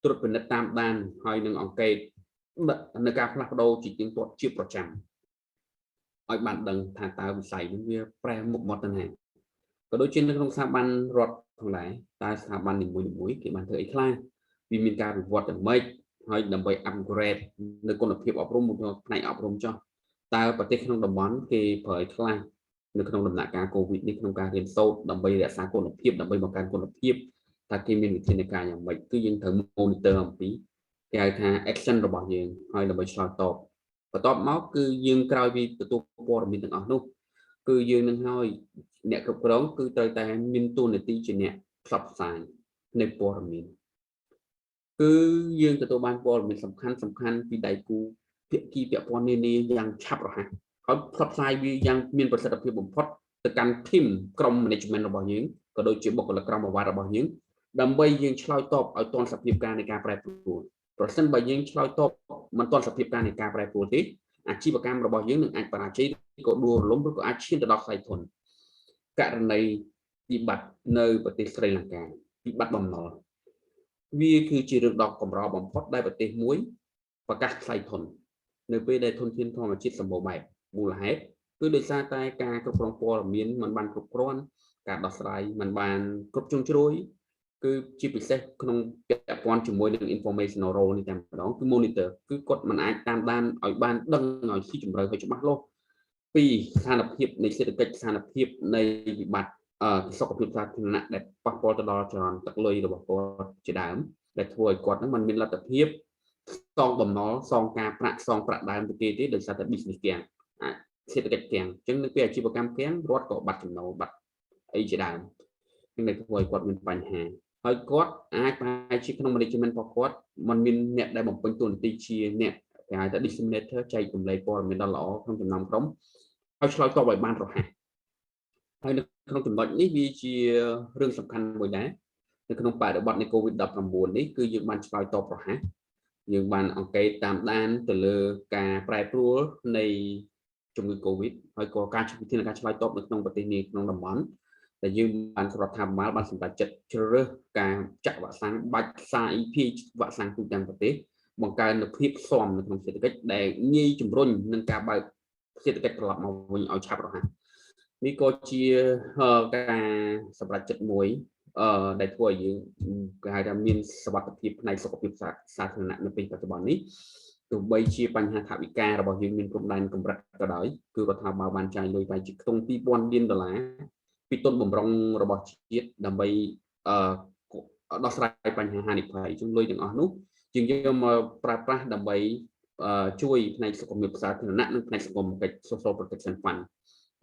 ត្រួតពិនិត្យតាមដានហើយនឹងអង្កេតនៅការផ្លាស់ប្ដូរជាទៀងទាត់ជាប្រចាំឲ្យបានដឹងថាតើវិស័យនេះវាប្រែមុខមកទៅណាក៏ដូចជានៅក្នុងស្ថាប័នរដ្ឋផងដែរតើស្ថាប័ននីមួយៗគេបានធ្វើអីខ្លះវាមានការវិវត្តយ៉ាងម៉េចហើយដើម្បី upgrade នៅគុណភាពអប់រំផ្នែកអប់រំចុះតើប្រទេសក្នុងតំបន់គេប្រើអីខ្លះនៅក្នុងដំណាក់កាល COVID នេះក្នុងការរៀនសូត្រដើម្បីរក្សាគុណភាពដើម្បីបង្កើនគុណភាពតើគេមានវិធានការយ៉ាងម៉េចគឺយើងត្រូវ monitor អំពីគេហៅថា action របស់យើងហើយដើម្បីឆ្លើយតបបន្ទាប់មកគឺយើងក្រោយពីទទួលព័ត៌មានទាំងអស់នោះគឺយើងនឹងឲ្យអ្នកគ្រប់គ្រងគឺត្រូវតែមានតួនាទីជាអ្នកផ្សព្វផ្សាយនៃព័ត៌មានគឺយើងទទួលបានព័ត៌មានសំខាន់ពីដៃគូភាគីពាក់ព័ន្ធនានាយ៉ាងឆាប់រហ័សហើយផ្សព្វផ្សាយវាយ៉ាងមានប្រសិទ្ធភាពបំផុតទៅកាន់ team ក្រុម management របស់យើងក៏ដូចជាបុគ្គលិកក្រុមអាវ៉ាត់របស់យើងដើម្បីយើងឆ្លើយតបឲ្យទាន់សភាពការនៃការប្រែប្រួលប្រសិនបើយើងឆ្លើយតបមិនទាន់សភាពការនៃការប្រែប្រួលទេអាជីវកម្មរបស់យើងនឹងអាចបរាជ័យក៏ដួលរលំឬក៏អាចឈានទៅដល់ខ្សែធនករណីវិបត្តិនៅប្រទេសស្រីលង្កាវិបត្តិបំណុលវាគឺជារឿងដ៏កម្របំផុតដែលប្រទេសមួយប្រកាសខ្សែធននៅពេលដែលធនធានធម្មជាតិសម្បូរបែបមូលហេតុគឺដោយសារតែការគ្រប់គ្រងព័ត៌មានមិនបានគ្រប់គ្រាន់ការដោះស្រាយមិនបានគ្រប់ជ្រុងជ្រោយគឺជាពិសេសក្នុងពាក់ព័ន្ធជាមួយនឹង informational role នេះតែម្ដងគឺ monitor គឺគាត់មិនអាចតាមដានឲ្យបានដឹងឲ្យស៊ីជម្រៅឲ្យច្បាស់លាស់ពីស្ថានភាពនៃសេដ្ឋកិច្ចស្ថានភាពនៃវិបត្តិសុខភាពសាធារណៈដែលប៉ះពាល់ទៅដល់ចរន្តទឹកលុយរបស់គាត់ជាដើមដែលធ្វើឲ្យគាត់ហ្នឹងមិនមានលទ្ធភាពសងបំណុលសងការប្រាក់សងប្រាក់ដើមទៅគេទេដោយសារតែ business ទាំងសេដ្ឋកិច្ចទាំងអញ្ចឹងនៅពេលអាជីវកម្មទាំងរដ្ឋក៏បាត់ចំណូលបាត់អីជាដើមនឹងធ្វើឲ្យគាត់មានបញ្ហាហើយគាត់អាចប្រហែលជាក្នុង management របស់គាត់มันមានអ្នកដែលបំពេញតួនាទីជាអ្នកគេហៅថា disseminator ចែករំលែកព័ត៌មានដ៏ល្អក្នុងចំណោមក្រុមហើយឆ្លើយតបឲ្យបានរហ័សហើយនៅក្នុងចំណុចនេះវាជារឿងសំខាន់មួយដែរនៅក្នុងបរិបទនៃ COVID-19 នេះគឺយើងបានឆ្លើយតបរហ័សយើងបានអង្កេតតាមដានទៅលើការប្រែប្រួលនៃជំងឺ COVID ហើយក៏ការវិធានការឆ្លើយតបនៅក្នុងប្រទេសនេះក្នុងតំបន់ដែលយើងបានរដ្ឋាភិបាលបានសម្រេចចិត្តជ្រើសរើសការចាក់វ៉ាក់សាំងបាច់ផ្សាយភាគវ៉ាក់សាំងទូទាំងប្រទេសបង្កើននូវភាពស៊ាំនៅក្នុងសេដ្ឋកិច្ចដែលងាយជំរុញនឹងការបើកសេដ្ឋកិច្ចត្រឡប់មកវិញឲ្យឆាប់រហ័សនេះក៏ជាការសម្រេចចិត្តមួយដែលធ្វើឲ្យយើងគេហៅថាមានសុវត្ថិភាពផ្នែកសុខភាពសាធារណៈនៅពេលបច្ចុប្បន្ននេះទោះបីជាបញ្ហាថវិការបស់យើងមានព្រំដែនកម្រិតក៏ដោយគឺរដ្ឋាភិបាលបានចាយលុយប្រហែលជាខ្ទង់$2000 លានពីទុនបម្រុងរបស់ជាតិដើម្បីដោះស្រាយបញ្ហាហានិភ័យជំនួយទាំងអស់នោះយើងយកមកប្រើប្រាស់ដើម្បីជួយផ្នែកសុខភាពសាធារណៈនិងផ្នែកសង្គមកិច្ច Social Protection Fund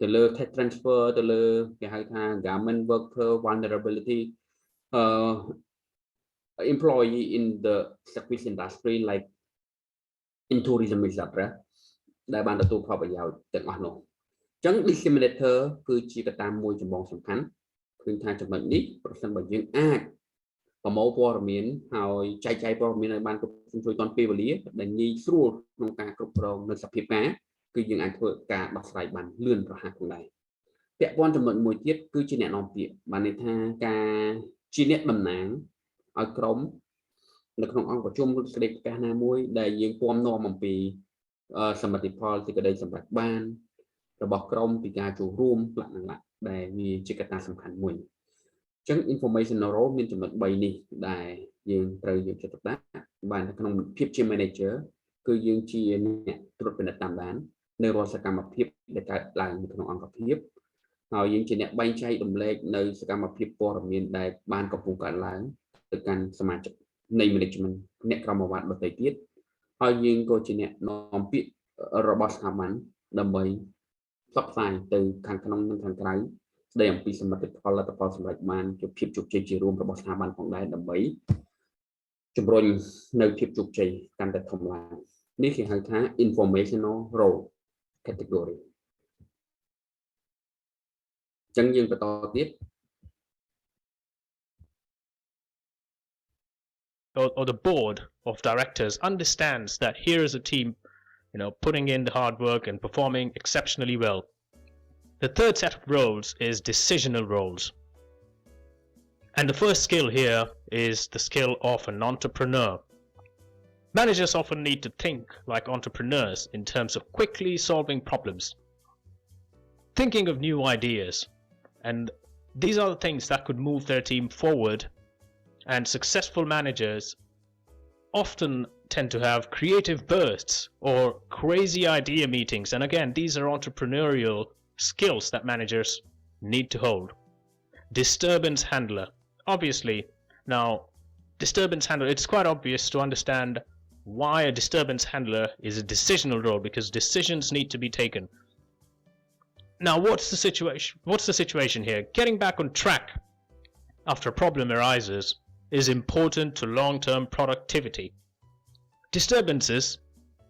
ក từ lơ tech transfer từ lơ cái hai thang garment worker vulnerability employee in the service industry like in tourism etc ដែលបានទទួលផលប្រយោជន៍ទាំងអស់នោះអញ្ចឹង discriminator គឺជាកត្តាមួយចម្បងសំខាន់ឃើញថាចំណុចនេះប្រសិនបើយើងអាចប្រមូលព័ត៌មានហើយចែកចាយព័ត៌មានឲ្យបានគ្រប់គ្រាន់ជួយទាន់ពេលវេលាដែលងាយស្រួលក្នុងការគ្រប់គ្រងនៅសភាពការគឺយើងអាចធ្វើការដោះស្រាយបានលឿនរហ័សផងដែរពាក់ព័ន្ធចំណុចមួយទៀតគឺជាអ្នកនាំពាក្យបានន័យថាការជាអ្នកតំណាងឲ្យក្រុមនៅក្នុងអង្គប្រជុំឬស្តីប្រកាសណាមួយដែលយើងពំនាំអំពីសមិទ្ធផលទីក្តីសម្រាប់បានរបស់ក្រុមពីការចូលរួមផ្លាក់នឹងដែលវាជាកត្តាសំខាន់មួយអញ្ចឹង informational role មានចំណុច3នេះដែលយើងត្រូវយកចិត្តទុកដាក់បានក្នុងភាពជា manager គឺយើងជាអ្នកត្រួតពិនិត្យតាមដាននៅរាល់សកម្មភាពដែលកើតឡើងនៅក្នុងអង្គភាពហើយយើងជាអ្នកបែងចែករំលែកនៅសកម្មភាពព័ត៌មានដែលបានកំពុងកើតឡើងទៅកាន់សមាជិកនៃ management អ្នកក្រុមអាវ៉ាត់ដទៃទៀតហើយយើងក៏ជាអ្នកនាំពាក្យរបស់ស្ថាប័នដើម្បីផ្សព្វផ្សាយទៅខាងក្នុងនិងខាងក្រៅស្ដីអំពីសមិទ្ធផលលទ្ធផលសម្រេចបានជាភាពជោគជ័យជារួមរបស់ស្ថាប័នផងដែរដើម្បីជំរុញនៅភាពជោគជ័យកាន់តែធំឡើងនេះគេហៅថា informational role category អញ្ចឹងយើងបន្តទៀត or the board of directors understands that here is a team, putting in the hard work and performing exceptionally well. The third set of roles is decisional roles. And the first skill here is the skill of an entrepreneur. Managers often need to think like entrepreneurs in terms of quickly solving problems, thinking of new ideas, and these are the things that could move their team forward. And successful managers often tend to have creative bursts or crazy idea meetings. And again, these are entrepreneurial skills that managers need to hold. Disturbance handler. Obviously, now, disturbance handler, it's quite obvious to understand why a disturbance handler is a decisional role, because decisions need to be taken. Now, what's the situation here? Getting back on track after a problem arises is important to long-term productivity. Disturbances,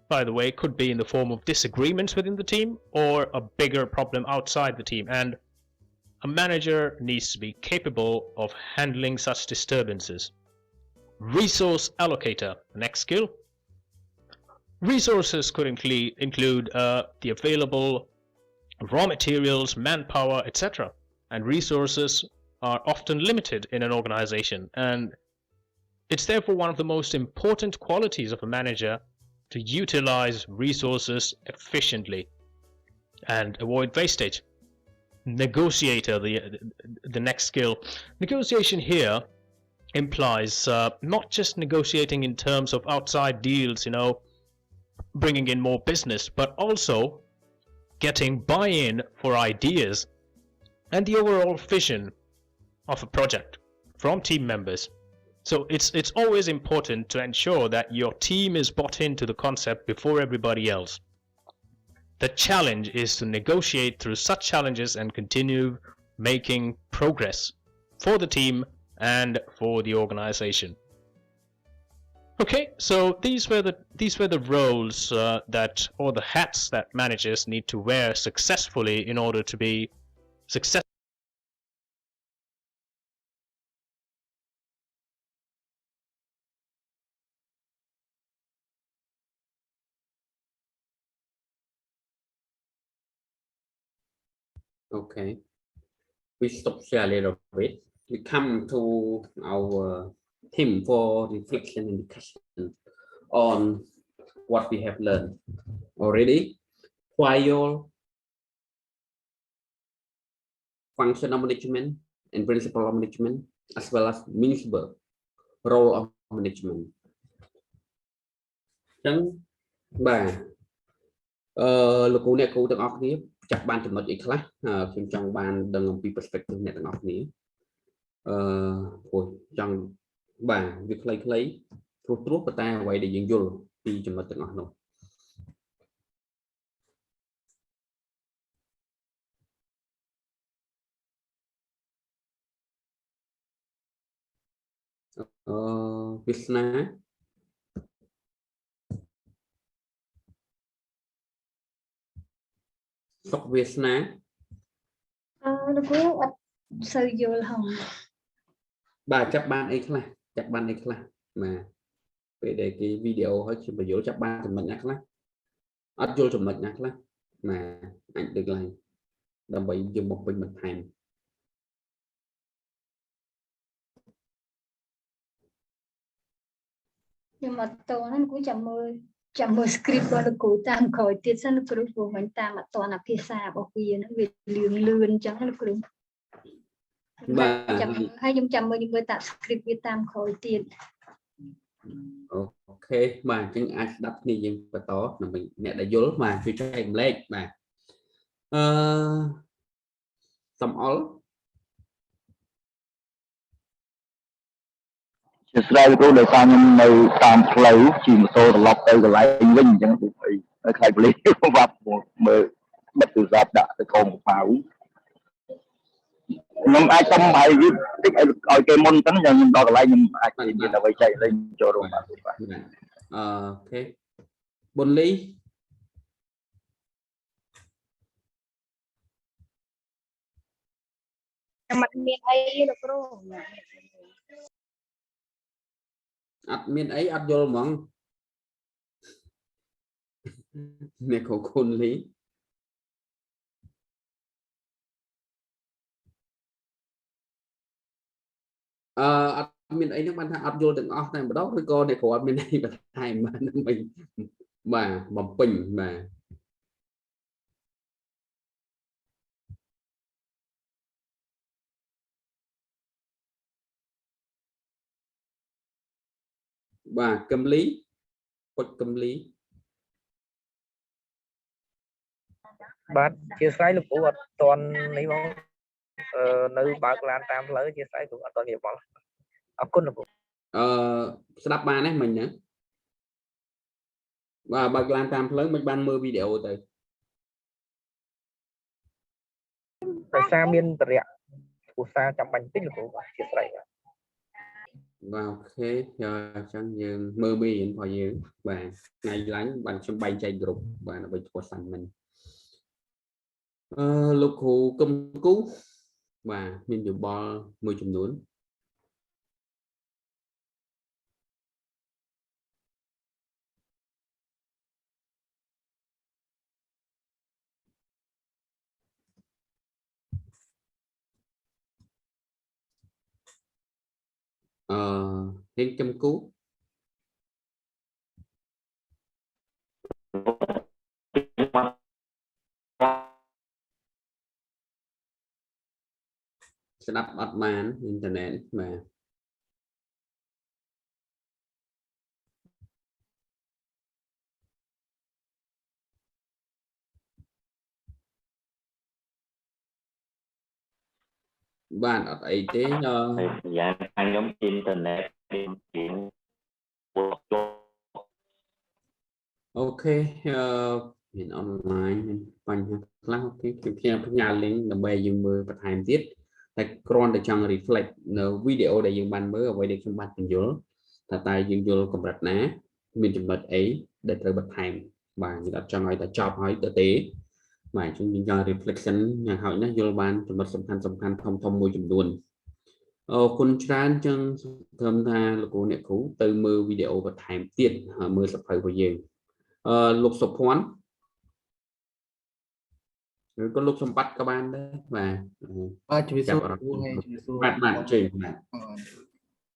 by the way, could be in the form of disagreements within the team or a bigger problem outside the team, and a manager needs to be capable of handling such disturbances. Resource allocator, next skill. Resources could include the available raw materials, manpower, etc. And resources are often limited in an organization, and it's therefore one of the most important qualities of a manager to utilize resources efficiently and avoid wastage. Negotiator, the next skill. Negotiation here implies not just negotiating in terms of outside deals, bringing in more business, but also getting buy-in for ideas and the overall vision of a project from team members. So it's always important to ensure that your team is bought into the concept before everybody else. The challenge is to negotiate through such challenges and continue making progress for the team and for the organization. Okay, so these were the roles or the hats that managers need to wear successfully in order to be successful. Okay, we stop share a little bit. We come to our theme for reflection and discussion on what we have learned already. While functional management and principle of management, as well as Minsberg role of management. អញ្ចឹងបាទលោកគ្រូអ្នកគ្រូទាំងអស់គ្នាចាប់បានចំណុចអីខ្លះខ្ញុំចង់បានដឹងអំពី perspective អ្នកទាំងអស់គ្នាព្រោះចង់បាទវាខ្លីៗព្រោះព្រោះប៉ុន្តែអ្វីដែលយើងយល់ពីចំណុចទាំងអស់នោះ វាសនាសុខវាសនា លោកគ្រូអត់សូវយល់ហង បាទចាប់បានអីខ្លះបាទពេលដែលគេវីដេអូហើយខ្ញុំបញ្យល់ចាប់បានចំណុចណាខ្លះអត់យល់ចំណុចណាខ្លះបាទអាចលើកឡើងដើម្បីយើងមកពេញបន្ថែម ខ្ញុំអត់តហ្នឹងគូចាំមើល script របស់លោកគ្រូតាមក្រោយទៀតសិនលោកគ្រូព្រោះមិនតាមអត់តអាភាសារបស់វាហ្នឹងវាលឿនអញ្ចឹងលោកគ្រូ បាទ ហើយខ្ញុំចាំមើលតាម script វាតាមក្រោយទៀត អូខេបាទអញ្ចឹងអាចស្ដាប់គ្នាយើងបន្តដើម្បីអ្នកដែលយល់បាទជួយចែករំលែកបាទសំអល់ ជាស្ដីគ្រូដោយសារខ្ញុំនៅតាមផ្លូវជិះម៉ូតូត្រឡប់ទៅកន្លែងវិញអញ្ចឹងដូចអីខ្លាចប៉ូលីសបាត់មើលបិទទូរស័ព្ទដាក់ទៅកងកប៉ៅខ្ញុំអាចសុំឲ្យយឺតតិចឲ្យគេមុនទៅខ្ញុំដល់កន្លែងខ្ញុំអាចមានអ្វីចែកលេងចូលរួមបាទ អូខេប៊ុនលី ខ្ញុំអត់មានអីលោកគ្រូ អត់មានអីអត់យល់ហ្មងអ្នកគ្រូគុណលីអត់មានអីហ្នឹងបានថាអត់យល់ទាំងអស់តែម្ដងឬក៏អ្នកគ្រូអត់មានអីបន្ថែមបានដើម្បីបាទបំពេញបាទបាទកំលីពុតកំលី បាទជាស្រ័យលោកគ្រូអត់តន់នេះបងនៅបើកឡានតាមផ្លូវជាស្រ័យគ្រូអត់តន់និយាយបងអរគុណលោកគ្រូ ស្ដាប់បានទេមិញហ្នឹងបាទបើកឡានតាមផ្លូវមិនបានមើលវីដេអូទៅ ដោយសារមានតរៈឧស្សាហ៍ចាំបាច់បន្តិចលោកគ្រូបាទជាស្រ័យបាទ បាទអូខេអញ្ចឹងយើងមើលមេរៀនរបស់យើងបាទថ្ងៃឡើងបានខ្ញុំបែងចែកក្រុមបាទដើម្បីធ្វើសាំមិនលោកគ្រូគឹមគូបាទមានយោបល់មួយចំនួនហេងចំគូស្ដាប់អត់បានអ៊ីនធឺណិតបាទបាទអត់អីទេយ៉ាងខ្ញុំអ៊ីនធឺណិតជាង អូខេមានអនឡាញមានបញ្ហាខ្លះអូខេខ្ញុំផ្ញើ link ដើម្បីយើងមើលបន្ថែមទៀតតែគ្រាន់តែចង់ reflect នៅវីដេអូដែលយើងបានមើលអ្វីដែលខ្ញុំបានបញ្យល់ថាតើយើងយល់កម្រិតណាមានចំណុចអីដែលត្រូវបន្ថែមបាទយើងអត់ចង់ឲ្យតែចប់ហើយទៅទេបាទខ្ញុំចង់ reflection យ៉ាងហោចណាស់យល់បានចំណុចសំខាន់ធំមួយចំនួនអរគុណច្រើនចឹងត្រឹមថាលោកគ្រូអ្នកគ្រូទៅមើលវីដេអូបន្ថែមទៀតមើលសភៅរបស់យើងលោកសុភ័ណ្ឌឬក៏លោកសម្បត្តិក៏បានដែរបាទជំរាបសួរគ្រូហើយជំរាបសួរ បាទជ័យបាទ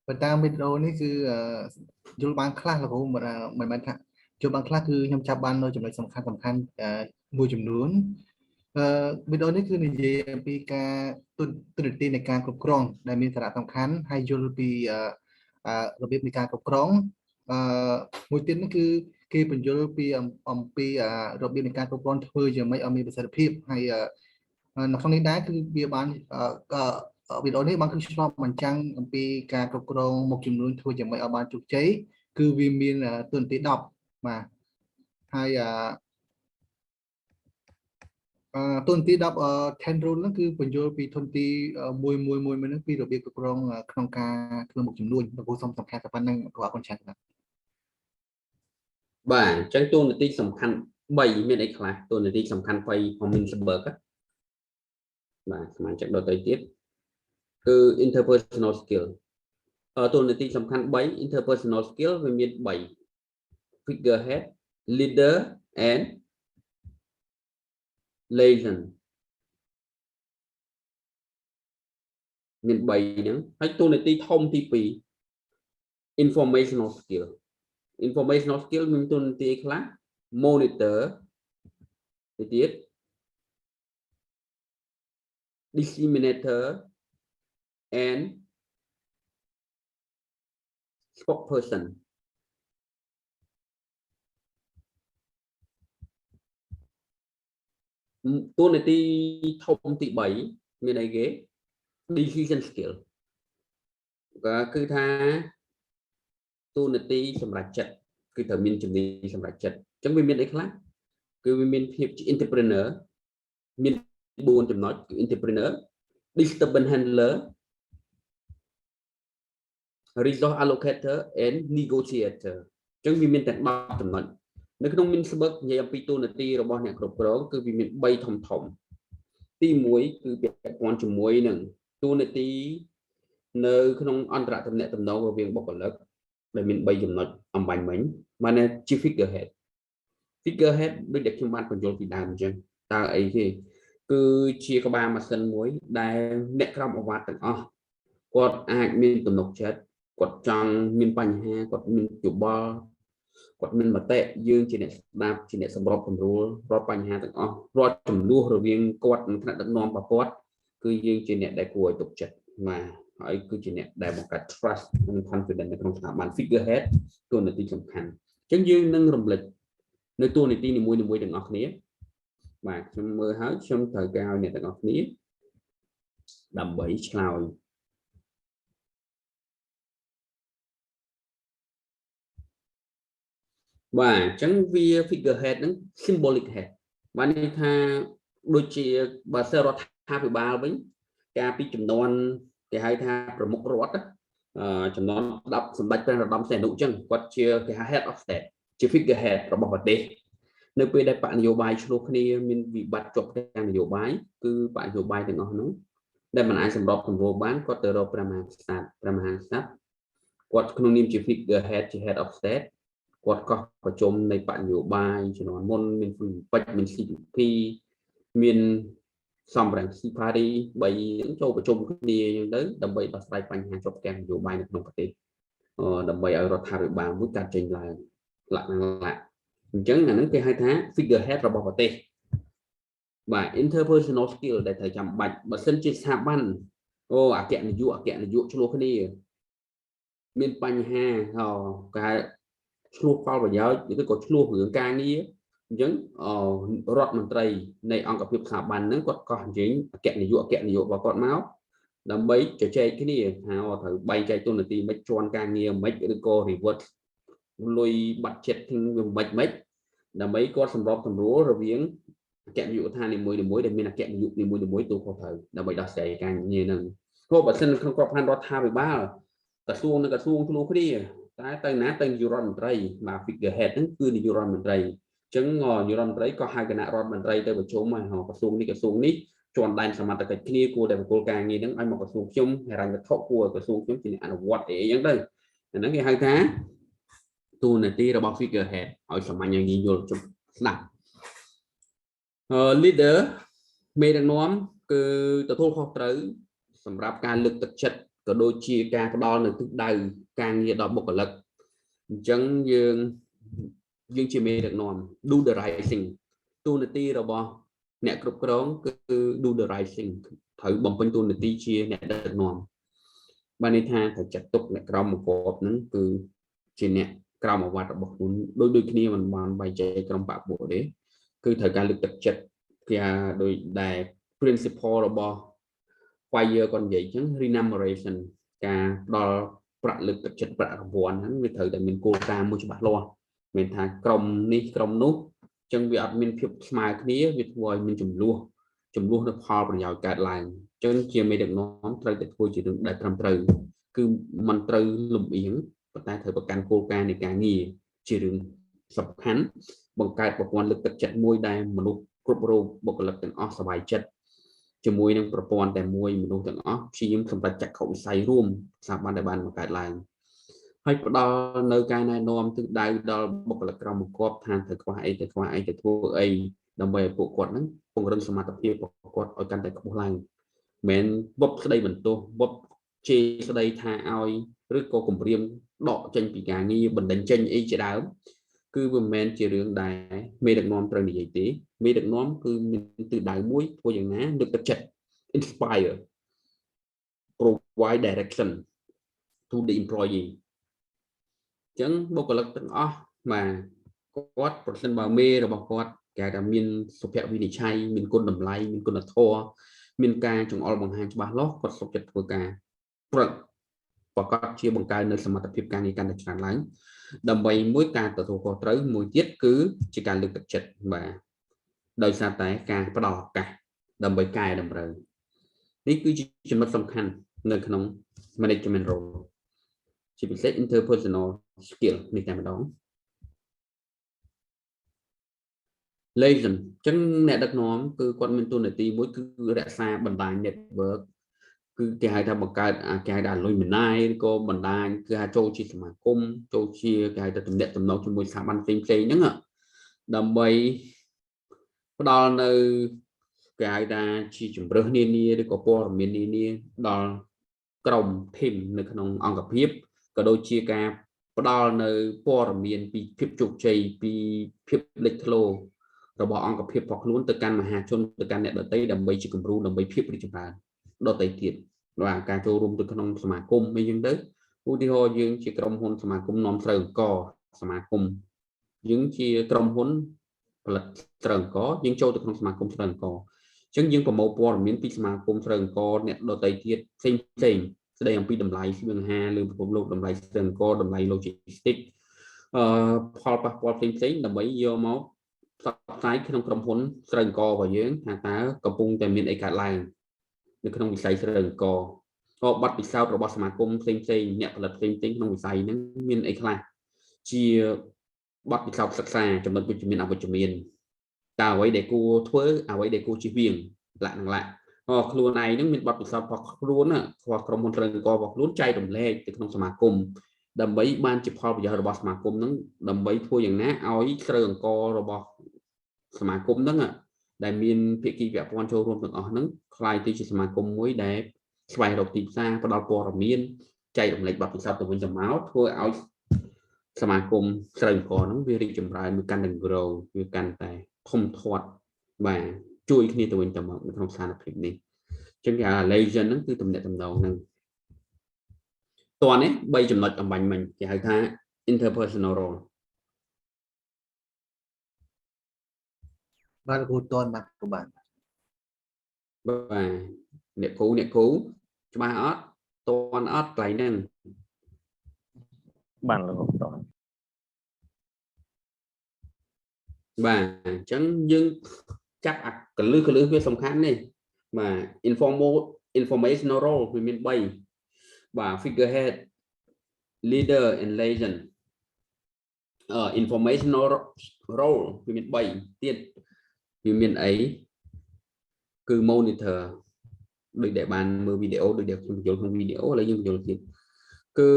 បើតាមវីដេអូនេះគឺយល់បានខ្លះលោកគ្រូមិនមែនថាយល់បានខ្លះគឺខ្ញុំចាប់បាននៅចំណុចសំខាន់មួយចំនួនវីដេអូនេះគឺនិយាយអំពីការទូរទស្សន៍នៃការគ្រប់គ្រងដែលមានសារៈសំខាន់ហើយយល់ពីរបៀបនៃការគ្រប់គ្រងមួយទៀតនេះគឺគេបញ្យល់ពីអំពីរបៀបនៃការគ្រប់គ្រងធ្វើយ៉ាងម៉េចឲ្យមានប្រសិទ្ធភាពហើយនៅក្នុងនេះដែរគឺវាបានវីដេអូនេះបានគឺឆ្លប់បញ្ចាំងអំពីការគ្រប់គ្រងមុខចំនួនធ្វើយ៉ាងម៉េចឲ្យបានជោគជ័យគឺវាមានទូនាទី10បាទហើយ តួនាទី10 rule ហ្នឹងគឺបញ្យល់ពីធនទីមួយហ្នឹងពីរបៀបគ្រប់គ្រងក្នុងការធ្វើមុខចំនួនលោកគ្រូសូមសំខាន់តែប៉ុណ្្នឹងគ្រូអរគុណច្រើនបាទ បាទអញ្ចឹងតួនាទីសំខាន់3មានអីខ្លះតួនាទីសំខាន់3ของ Mintzberg បាទសមាជិកដទៃទៀតគឺ interpersonal skill តួនាទីសំខាន់3 interpersonal skill វាមាន3 figurehead leader and liaison មាន3ហ្នឹងហើយតួនាទីធំទី2 informational skill មានតួនាទីខ្លះ monitor ទៅទៀត disseminator and spokesperson តួនាទីធំទី3មានអីគេ decision skill គឺថាតួនាទីសម្រាប់ចិត្តគឺត្រូវមានជំនាញសម្រាប់ចិត្តអញ្ចឹងវាមានអីខ្លះគឺវាមានភាពជា entrepreneur មាន4ចំណុចគឺ entrepreneur disturbance handler resource allocator and negotiator អញ្ចឹងវាមានទាំង10ចំណុចនៅក្នុង Mintzberg និយាយអំពីតួនាទីរបស់អ្នកគ្រប់គ្រងគឺវាមាន3ធំទី1គឺពាក់ព័ន្ធជាមួយនឹងតួនាទីនៅក្នុងអន្តរតំណែងរវាងបុគ្គលិកដែលមាន3ចំណុចអំបញ្ញមិញបានជា figurehead ដូចដែលខ្ញុំបានបញ្យល់ពីដើមអញ្ចឹងតើអីគេគឺជាក្បាលម៉ាស៊ីនមួយដែលអ្នកក្រមអវត្តទាំងអស់គាត់អាចមានទំនុកចិត្តគាត់ចង់មានបញ្ហាគាត់មានយោបល់គាត់មានមតិយើងជាអ្នកស្ដាប់ជាអ្នកសម្របសម្រួលរាល់បញ្ហាទាំងអស់រាល់ចំនួនរវាងគាត់និងថ្នាក់ដឹកនាំរបស់គាត់គឺយើងជាអ្នកដែលគួរឲ្យទុកចិត្តបាទហើយគឺជាអ្នកដែលបង្កើត trust និង confidence នៅក្នុងស្ថាប័ន figurehead តួនាទីសំខាន់អញ្ចឹងយើងនឹងរំលឹកនៅតួនាទីនីមួយៗទាំងអស់គ្នាបាទខ្ញុំមើលហើយខ្ញុំត្រូវការឲ្យអ្នកទាំងអស់គ្នាដើម្បីឆ្លើយបាទអញ្ចឹងវា figurehead ហ្នឹង symbolic head បានន័យថាដូចជាបើសិនរដ្ឋាភិបាលវិញការពីចំនួនគេហៅថាប្រមុខរដ្ឋចំនួន10សម្ដេចព្រះនរោត្តមសីហនុអញ្ចឹងគាត់ជាគេហៅ head of state ជា figurehead របស់ប្រទេសនៅពេលដែលបកនយោបាយឆ្លោះគ្នាមានវិបត្តិជាប់ទាំងនយោបាយគឺបកនយោបាយទាំងអស់ហ្នឹងដែលមិនអាចសម្របសម្រួលបានគាត់ទៅរកព្រះមហាក្សត្រគាត់ក្នុងនាមជា figurehead ជា head of state គាត់ក៏ប្រជុំនៃបកនយោបាយជំនាន់មុនមានពេជ្រមាន CPP មានសំរងស៊ីផារី3ចូលប្រជុំគ្នាអញ្ចឹងទៅដើម្បីដោះស្រាយបញ្ហាជាប់ទាំងនយោបាយនៅក្នុងប្រទេសដើម្បីឲ្យរដ្ឋាភិបាលមួយកាត់ចេញឡើងលក្ខណៈអញ្ចឹងអាហ្នឹងគេហៅថា figurehead របស់ប្រទេសបាទ interpersonal skill ដែលត្រូវចាំបាច់បើសិនជាស្ថាប័នអគ្គនាយកឆ្លោះគ្នាមានបញ្ហាគេឆ្លោះផលប្រយោជន៍ឬក៏ឆ្លោះរឿងការងារអញ្ចឹងរដ្ឋមន្ត្រីនៃអង្គភាពស្ថាប័នហ្នឹងគាត់ក៏អញ្ជើញអគ្គនាយករបស់គាត់មកដើម្បីជជែកគ្នាថាត្រូវបែងចែកទូនាទីមិនជន់ការងារមិនឬក៏ reward លុយ budget ទាំងមិនដើម្បីគាត់សម្របសម្រួលរវាងអគ្គនាយកដ្ឋាននីមួយៗដែលមានអគ្គនាយកនីមួយៗទូខុសត្រូវដើម្បីដោះស្រាយការងារហ្នឹងព្រោះបើសិនក្នុងក្របខ័ណ្ឌរដ្ឋាភិបាលក្រសួងឆ្លោះគ្នាតែទៅណាទៅនាយករដ្ឋមន្ត្រីមក figurehead ហ្នឹងគឺនាយករដ្ឋមន្ត្រីអញ្ចឹងនាយករដ្ឋមន្ត្រីក៏ហៅគណៈរដ្ឋមន្ត្រីទៅប្រជុំហើយក្រសួងនេះជាន់ដែនសមត្ថកិច្ចគ្នាគួរតែបកគោលការងារហ្នឹងឲ្យមកក្រសួងខ្ញុំហិរញ្ញវត្ថុគួរក្រសួងខ្ញុំជាអ្នកអនុវត្តអីអញ្ចឹងទៅអាហ្នឹងគេហៅថាតួនាទីរបស់ figurehead ឲ្យសាមញ្ញងាយយល់ជប់ស្ដាប់leader មេដឹកនាំគឺទទួលខុសត្រូវសម្រាប់ការលើកទឹកចិត្តក៏ដូចជាការផ្ដល់នៅទិសដៅការងារដល់បុគ្គលិកអញ្ចឹងយើងជាមេដឹកនាំ do the right thing តួនាទីរបស់អ្នកគ្រប់គ្រងគឺ do the right thing ត្រូវបំពេញតួនាទីជាអ្នកដឹកនាំបានន័យថាត្រូវចាត់ទុកអ្នកក្រមបង្គាប់ហ្នឹងគឺជាអ្នកក្រមអាវត្តរបស់ខ្លួនដូចគ្នាមិនបានបែងចែកក្រុមបកពួកទេគឺត្រូវការលើកទឹកចិត្តគេដោយដែល principle របស់ fire គាត់និយាយអញ្ចឹង remuneration ការផ្ដល់ប្រាក់លើកទឹកចិត្តប្រាក់រង្វាន់ហ្នឹងវាត្រូវតែមានគោលការណ៍មួយច្បាស់លាស់មានថាក្រុមនេះក្រុមនោះច ចឹងវាអត់មានភាពស្មើគ្នាវាធ្វើឲ្យមានចំនួននៅផលប្រយោជន៍កើតឡើងចឹងជាមេដឹកនាំត្រូវតែធ្វើជារឿងដែលត្រឹមត្រូវគឺមិនត្រូវលំអៀងប៉ុន្តែត្រូវប្រកាន់គោលការណ៍នៃការងារជារឿងសំខាន់បង្កើតប្រព័ន្ធលើកទឹកចិត្តមួយដែលមនុស្សគ្រប់រូបបុគ្គលិកទាំងអស់សប្បាយចិត្តជាមួយនឹងប្រព័ន្ធតែមួយមនុស្សទាំងអស់ព្យាយាមសម្រេចចក្ខុវិស័យរួមស្ថាប័នដែលបានបង្កើតឡើងហើយផ្ដល់នៅការណែនាំទិសដៅដល់បុគ្គលិកក្រុមបង្គាប់ថាត្រូវខ្វះអីទៅធ្វើអីដើម្បីឲ្យពួកគាត់ហ្នឹងពង្រឹងសមត្ថភាពរបស់គាត់ឲ្យកាន់តែខ្ពស់ឡើងមិនមែនវឹបស្ដីបន្ទោសវឹបជេរស្ដីថាឲ្យឬក៏គំរាមដកចេញពីការងារបណ្ដឹងចេញអីជាដើមគឺវាមិនមែនជារឿងដែលមេដឹកនាំត្រូវនិយាយទេមេដឹកនាំគឺមានទិសដៅមួយធ្វើយ៉ាងណាលើកទឹកចិត្ត inspire provide direction to the employee ចឹងបុគ្គលិកទាំងអស់បាទគាត់ប្រសិនបើមេរបស់គាត់គេថាមានសុភវិនិច្ឆ័យមានគុណតម្លៃមានគុណធម៌មានការចង្អុលបង្ហាញច្បាស់លាស់គាត់សុខចិត្តធ្វើការប្រកបជាបង្កើននៅសមត្ថភាពការងារកាន់តែច្រើនឡើងដើម្បីមួយការទទួលខុសត្រូវមួយទៀតគឺជាការលើកទឹកចិត្តបាទដោយសារតែការផ្ដល់ឱកាសដើម្បីកែតម្រូវនេះគឺជាចំណុចសំខាន់នៅក្នុង management role ជាពិសេស interpersonal skill នេះតែម្ដង liaison អញ្ចឹងអ្នកដឹកនាំគឺគាត់មានតួនាទីមួយគឺរក្សាបណ្ដាញ network គឺគេហៅថាបង្កើតគេហៅថា alumni ឬក៏បណ្ដាញគឺថាចូលជាសមាគមចូលជាគេហៅថាទំនាក់ទំនងជាមួយស្ថាប័នផ្សេងៗហ្នឹងដើម្បីផ្ដល់នៅគេហៅថាជាជំរើសនានាឬក៏ព័ត៌មាននានាដល់ក្រុម team នៅក្នុងអង្គភាពក៏ដូចជាការផ្ដល់នៅព័ត៌មានពីភាពជោគជ័យពីភាពលេចធ្លោរបស់អង្គភាពរបស់ខ្លួនទៅកាន់មហាជនទៅកាន់អ្នកដទៃដើម្បីជាគំរូដើម្បីភាពរីកចម្រើនដទៃទៀតបាទការចូលរួមទៅក្នុងសមាគមអីចឹងទៅឧទាហរណ៍យើងជាក្រុមហ៊ុនសមាគមនាំស្រូវអង្គសមាគមយើងជាក្រុមហ៊ុនផលិតស្រូវអង្គយើងចូលទៅក្នុងសមាគមស្រូវអង្គអញ្ចឹងយើងប្រមូលព័ត៌មានពីសមាគមស្រូវអង្គអ្នកដទៃទៀតផ្សេងស្ដីអំពីតម្លៃស្បៀងអាហារលើពិភពលោកតម្លៃស្រូវអង្គតម្លៃ logistics ផលប៉ះពាល់ផ្សេងដើម្បីយកមកផ្សព្វផ្សាយក្នុងក្រុមហ៊ុនស្រូវអង្គរបស់យើងថាតើកំពុងតែមានអីកើតឡើងនៅក្នុងវិស័យស្រូវអង្គក៏បទពិសោធន៍របស់សមាគមផ្សេងអ្នកផលិតផ្សេងក្នុងវិស័យហ្នឹងមានអីខ្លះជាបទពិសោធន៍សិក្សាចំណុចវិជ្ជមានអវិជ្ជមានតើអ្វីដែលគួរធ្វើអ្វីដែលគួរជៀសវាងលក្ខណៈខ្លួនឯងហ្នឹងមានបទពិសោធន៍របស់ខ្លួនក្រុមហ៊ុនស្រូវអង្គរបស់ខ្លួនចែករំលែកទៅក្នុងសមាគមដើម្បីបានជាផលប្រយោជន៍របស់សមាគមហ្នឹងដើម្បីធ្វើយ៉ាងណាឲ្យស្រូវអង្គរបស់សមាគមហ្នឹងដែលមានភាគីពាក់ព័ន្ធចូលរួមទាំងអស់ហ្នឹងคล้ายទៅជាសមាគមមួយដែលស្វែងរកទីផ្សារផ្ដល់ព័ត៌មានចែករំលែកបទពិសោធន៍ទៅវិញទៅមកធ្វើឲ្យសមាគមស្រូវអង្គហ្នឹងវារីកចម្រើនវាកាន់តែ grow វាកាន់តែធំធាត់បាទជួយគ្នាទៅវិញទៅមកនៅក្នុងស្ថានភាពនេះអញ្ចឹងគេហៅ liaison ហ្នឹងគឺទំនាក់ទំនងហ្នឹងតោះនេះ3ចំណុចអំបញ្ញមិញគេហៅថា interpersonal role បាទគ្រូតនបាទគ្រូបាទអ្នកគ្រូច្បាស់អត់តនអត់កន្លែងហ្នឹងបានលោកតនបាទអញ្ចឹងយើងចាប់អាកលឹះវាសំខាន់នេះបាទ informational role វាមាន3បាទ figurehead leader and liaison informational role វាមាន3ទៀតវាមានអីគឺ monitor ដូចដែលបានមើលវីដេអូដូចដែលខ្ញុំបញ្ចូលក្នុងវីដេអូឥឡូវយើងបញ្ចូលទៀតគឺ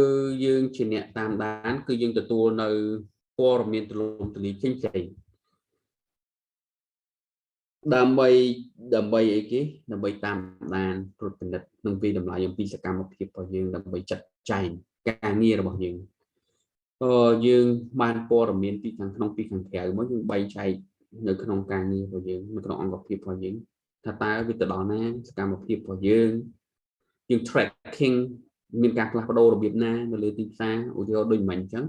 យើងជាអ្នកតាមដានគឺយើងទទួលនៅព័ត៌មានទូលំទូលាយផ្សេងដើម្បីអីគេដើម្បីតាមដានត្រួតពិនិត្យនិងវិតម្លៃអំពីសកម្មភាពរបស់យើងដើម្បីចាត់ចែងការងាររបស់យើងយើងបានព័ត៌មានពីខាងក្នុងពីខាងក្រៅមកយើងបែងចែកនៅក្នុងការងាររបស់យើងនៅក្នុងអង្គភាពរបស់យើងថាតើវាទៅដល់ណាសកម្មភាពរបស់យើង tracking មានការផ្លាស់ប្ដូររបៀបណានៅលើទីផ្សារឧទាហរណ៍ដូចមិញអញ្ចឹង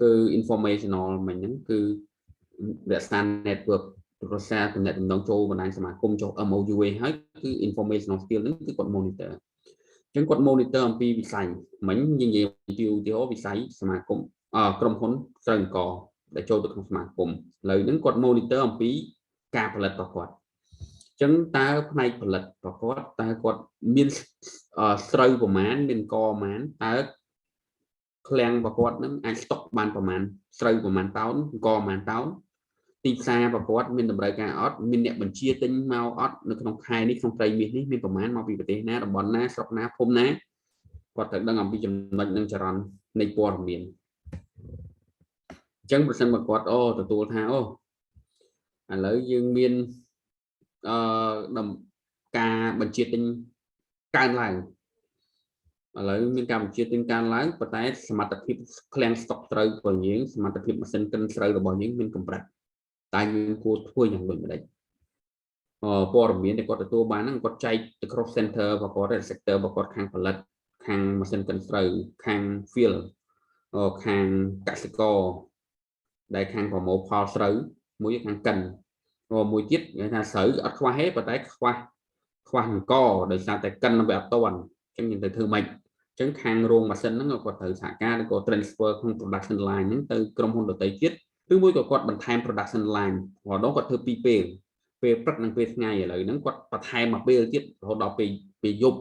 គឺ informational មិញហ្នឹងគឺរក្សា network រក្សាទំនាក់ទំនងចូលបណ្ដាញសមាគមចូល MOU ហើយគឺ informational skill ហ្នឹងគឺគាត់ monitor អញ្ចឹងគាត់ monitor អំពីវិស័យមិញនិយាយពីឧទាហរណ៍វិស័យសមាគមក្រុមហ៊ុនស្រូវអង្គ ដែលចូលទៅក្នុងសមាគមឥឡូវហ្នឹងគាត់ monitor អំពីការផលិតរបស់គាត់អញ្ចឹងតើផ្នែកផលិតរបស់គាត់តើគាត់មានស្រូវប្រមាណមានកប្រមាណតើឃ្លាំងរបស់គាត់ហ្នឹងអាចស្តុកបានប្រមាណស្រូវប្រមាណតោនកប្រមាណតោនទីផ្សាររបស់គាត់មានតម្រូវការអត់មានអ្នកបញ្ជាទិញមកអត់នៅក្នុងខែនេះក្នុងត្រីមាសនេះមានប្រមាណមកពីប្រទេសណាតំបន់ណាស្រុកណាភូមិណាគាត់ត្រូវដឹងអំពីចំណុចនឹងចរន្តនៃព័ត៌មានអញ្ចឹងប្រសិនបើគាត់ទទួលថាឥឡូវយើងមានការបញ្ជាទិញកើនឡើងឥឡូវមានការបញ្ជាទិញកើនឡើងប៉ុន្តែសមត្ថភាពឃ្លាំងស្តុកស្រូវរបស់យើងសមត្ថភាពម៉ាស៊ីនកិនស្រូវរបស់យើងមានកម្រិតតែយើងគួរធ្វើយ៉ាងដូចម្ដេចព័ត៌មានដែលគាត់ទទួលបានហ្នឹងគាត់ចែកទៅ cross center របស់គាត់ sector របស់គាត់ខាងផលិតខាងម៉ាស៊ីនកិនស្រូវខាង field ខាងកសិករដែលខាងប្រមូលផលស្រូវមួយខាងកិនមួយទៀតគេថាស្រូវអត់ខ្វះទេប៉ុន្តែខ្វះអង្គដោយសារតែកិនវាអត់ទាន់អញ្ចឹងយើងទៅធ្វើម៉េចអញ្ចឹងខាងរោងម៉ាស៊ីនហ្នឹងគាត់ត្រូវសហការឬក៏ transfer ក្នុង production line ហ្នឹងទៅក្រុមហ៊ុនដទៃទៀតឬមួយក៏គាត់បន្ថែម production line ម្ដងគាត់ធ្វើពីរពេលព្រឹកនិងពេលថ្ងៃឥឡូវហ្នឹងគាត់បន្ថែមមកពេលទៀតរហូតដល់ពេលយប់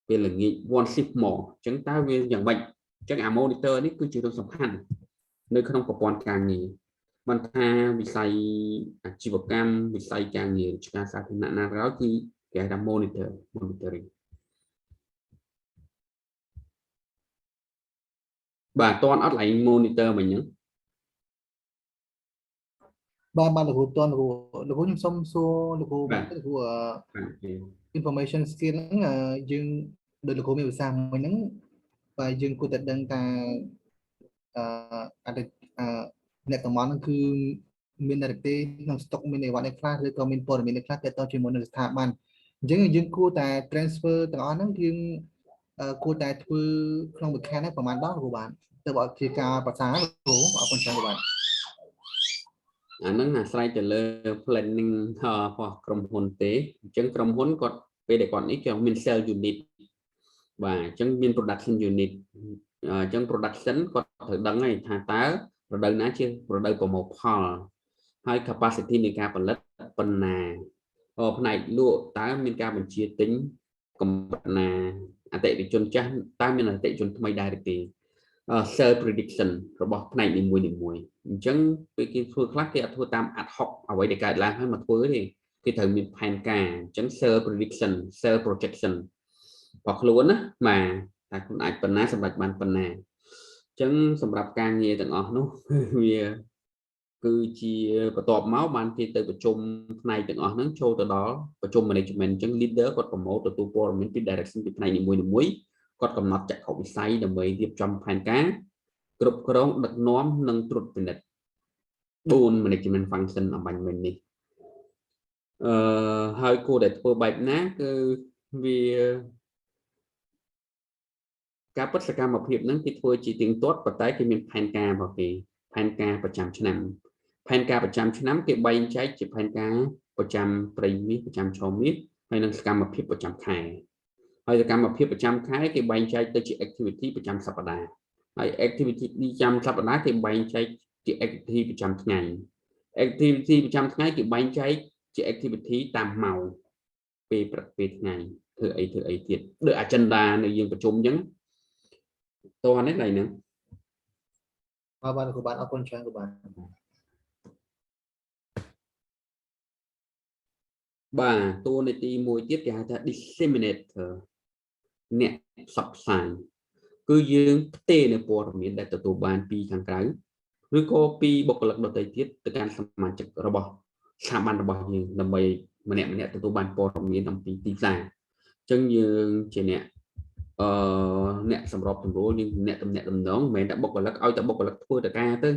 ពេលល្ងាច one shift more អញ្ចឹងតើវាយ៉ាងម៉េចអញ្ចឹងអា monitor នេះគឺជារឿងសំខាន់នៅក្នុងប្រព័ន្ធការងារមិនថាវិស័យអាជីវកម្មវិស័យការងាររាជការសាធារណៈណាក៏ដោយគឺគេហៅថា monitoring បាទតន់អត់ឡើង monitor មិញហ្នឹងបាទលោកគ្រូតន់លោកគ្រូខ្ញុំសុំសួរលោកគ្រូបាទលោកគ្រូinformation skill ហ្នឹងយើងដោយលោកគ្រូមានភាសាមួយហ្នឹងបាទយើងគួរតែដឹងថាអ្នកតំបន់ហ្នឹងគឺមានអ្នកទេក្នុងស្តុកមានអីវ៉ាន់ឯខ្លះឬក៏មានព័ត៌មានឯខ្លះទាក់ទងជាមួយនឹងស្ថាប័នអញ្ចឹងយើងគួរតែ transfer ទាំងអស់ហ្នឹងយើងគួរតែធ្វើក្នុងមួយខែហ្នឹងប្រហែលដងលោកគ្រូបាទទៅបើជាការប្រសាលោកគ្រូអរគុណច្រើនបាទអាហ្នឹងអាស្រ័យទៅលើ planning របស់ក្រុមហ៊ុនទេអញ្ចឹងក្រុមហ៊ុនគាត់ពេលដែលគាត់នេះគេមាន sell unit បាទអញ្ចឹងមាន production unit អញ្ចឹង production គាត់ត្រូវដឹងហើយថាតើរដូវណាជារដូវប្រមូលផលហើយ capacity នៃការផលិតប៉ុណ្ណាផ្នែកលក់តើមានការបញ្ជាទិញកម្រិតណាអតិថិជនចាស់តើមានអតិថិជនថ្មីដែរឬទេsell prediction របស់ផ្នែកនីមួយអញ្ចឹងពេលគេធ្វើខ្លះគេអត់ធ្វើតាម ad hoc អ្វីដែលកើតឡើងហើយមកធ្វើទេគេត្រូវមានផែនការអញ្ចឹង sell prediction sell projection របស់ខ្លួនណាបាទតែខ្លួនអាចប៉ុណ្ណាសម្រាប់បានប៉ុណ្ណាអញ្ចឹងសម្រាប់ការងារទាំងអស់នោះវាគឺជាបន្ទាប់មកបានគេទៅប្រជុំផ្នែកទាំងអស់ហ្នឹងចូលទៅដល់ប្រជុំ management អញ្ចឹង leader គាត់ប្រមូលទទួលព័ត៌មានពី direction ពីផ្នែកនីមួយគាត់កំណត់ចក្ខុវិស័យដើម្បីរៀបចំផែនការគ្រប់គ្រងដឹកនាំនិងត្រួតពិនិត្យ4 management function អំបញ្ញមិញនេះហើយគួរតែធ្វើបែបណាគឺវាការពិតសកម្មភាពហ្នឹងគេធ្វើជាទៀងទាត់ប៉ុន្តែគេមានផែនការរបស់គេផែនការប្រចាំឆ្នាំផែនការប្រចាំឆ្នាំគេបែងចែកជាផែនការប្រចាំត្រីមាសប្រចាំឆមាសហើយនិងសកម្មភាពប្រចាំខែហើយសកម្មភាពប្រចាំខែគេបែងចែកទៅជា activity ប្រចាំសប្តាហ៍ហើយ activity ប្រចាំសប្តាហ៍គេបែងចែកជា activity ប្រចាំថ្ងៃ activity ប្រចាំថ្ងៃគេបែងចែកជា activity តាមម៉ោងពេលព្រឹកពេលថ្ងៃធ្វើអីទៀតដូច agenda នៅយើងប្រជុំអញ្ចឹងតោះនេះឡើយហ្នឹងបាទគ្រូបាទអរគុណច្រើនគ្រូបាទបាទតួនាទីមួយទៀតគេហៅថា disseminator អ្នកផ្សព្វផ្សាយគឺយើងផ្ទេរនៅព័ត៌មានដែលទទួលបានពីខាងក្រៅឬក៏ពីបុគ្គលិកដទៃទៀតទៅកាន់សមាជិករបស់ស្ថាប័នរបស់យើងដើម្បីម្នាក់ទទួលបានព័ត៌មានអំពីទីផ្សារអញ្ចឹងយើងជាអ្នកសម្របសម្រួលអ្នកតំណែងមិនមែនតែបុគ្គលិកឲ្យតែបុគ្គលិកធ្វើតការទៅ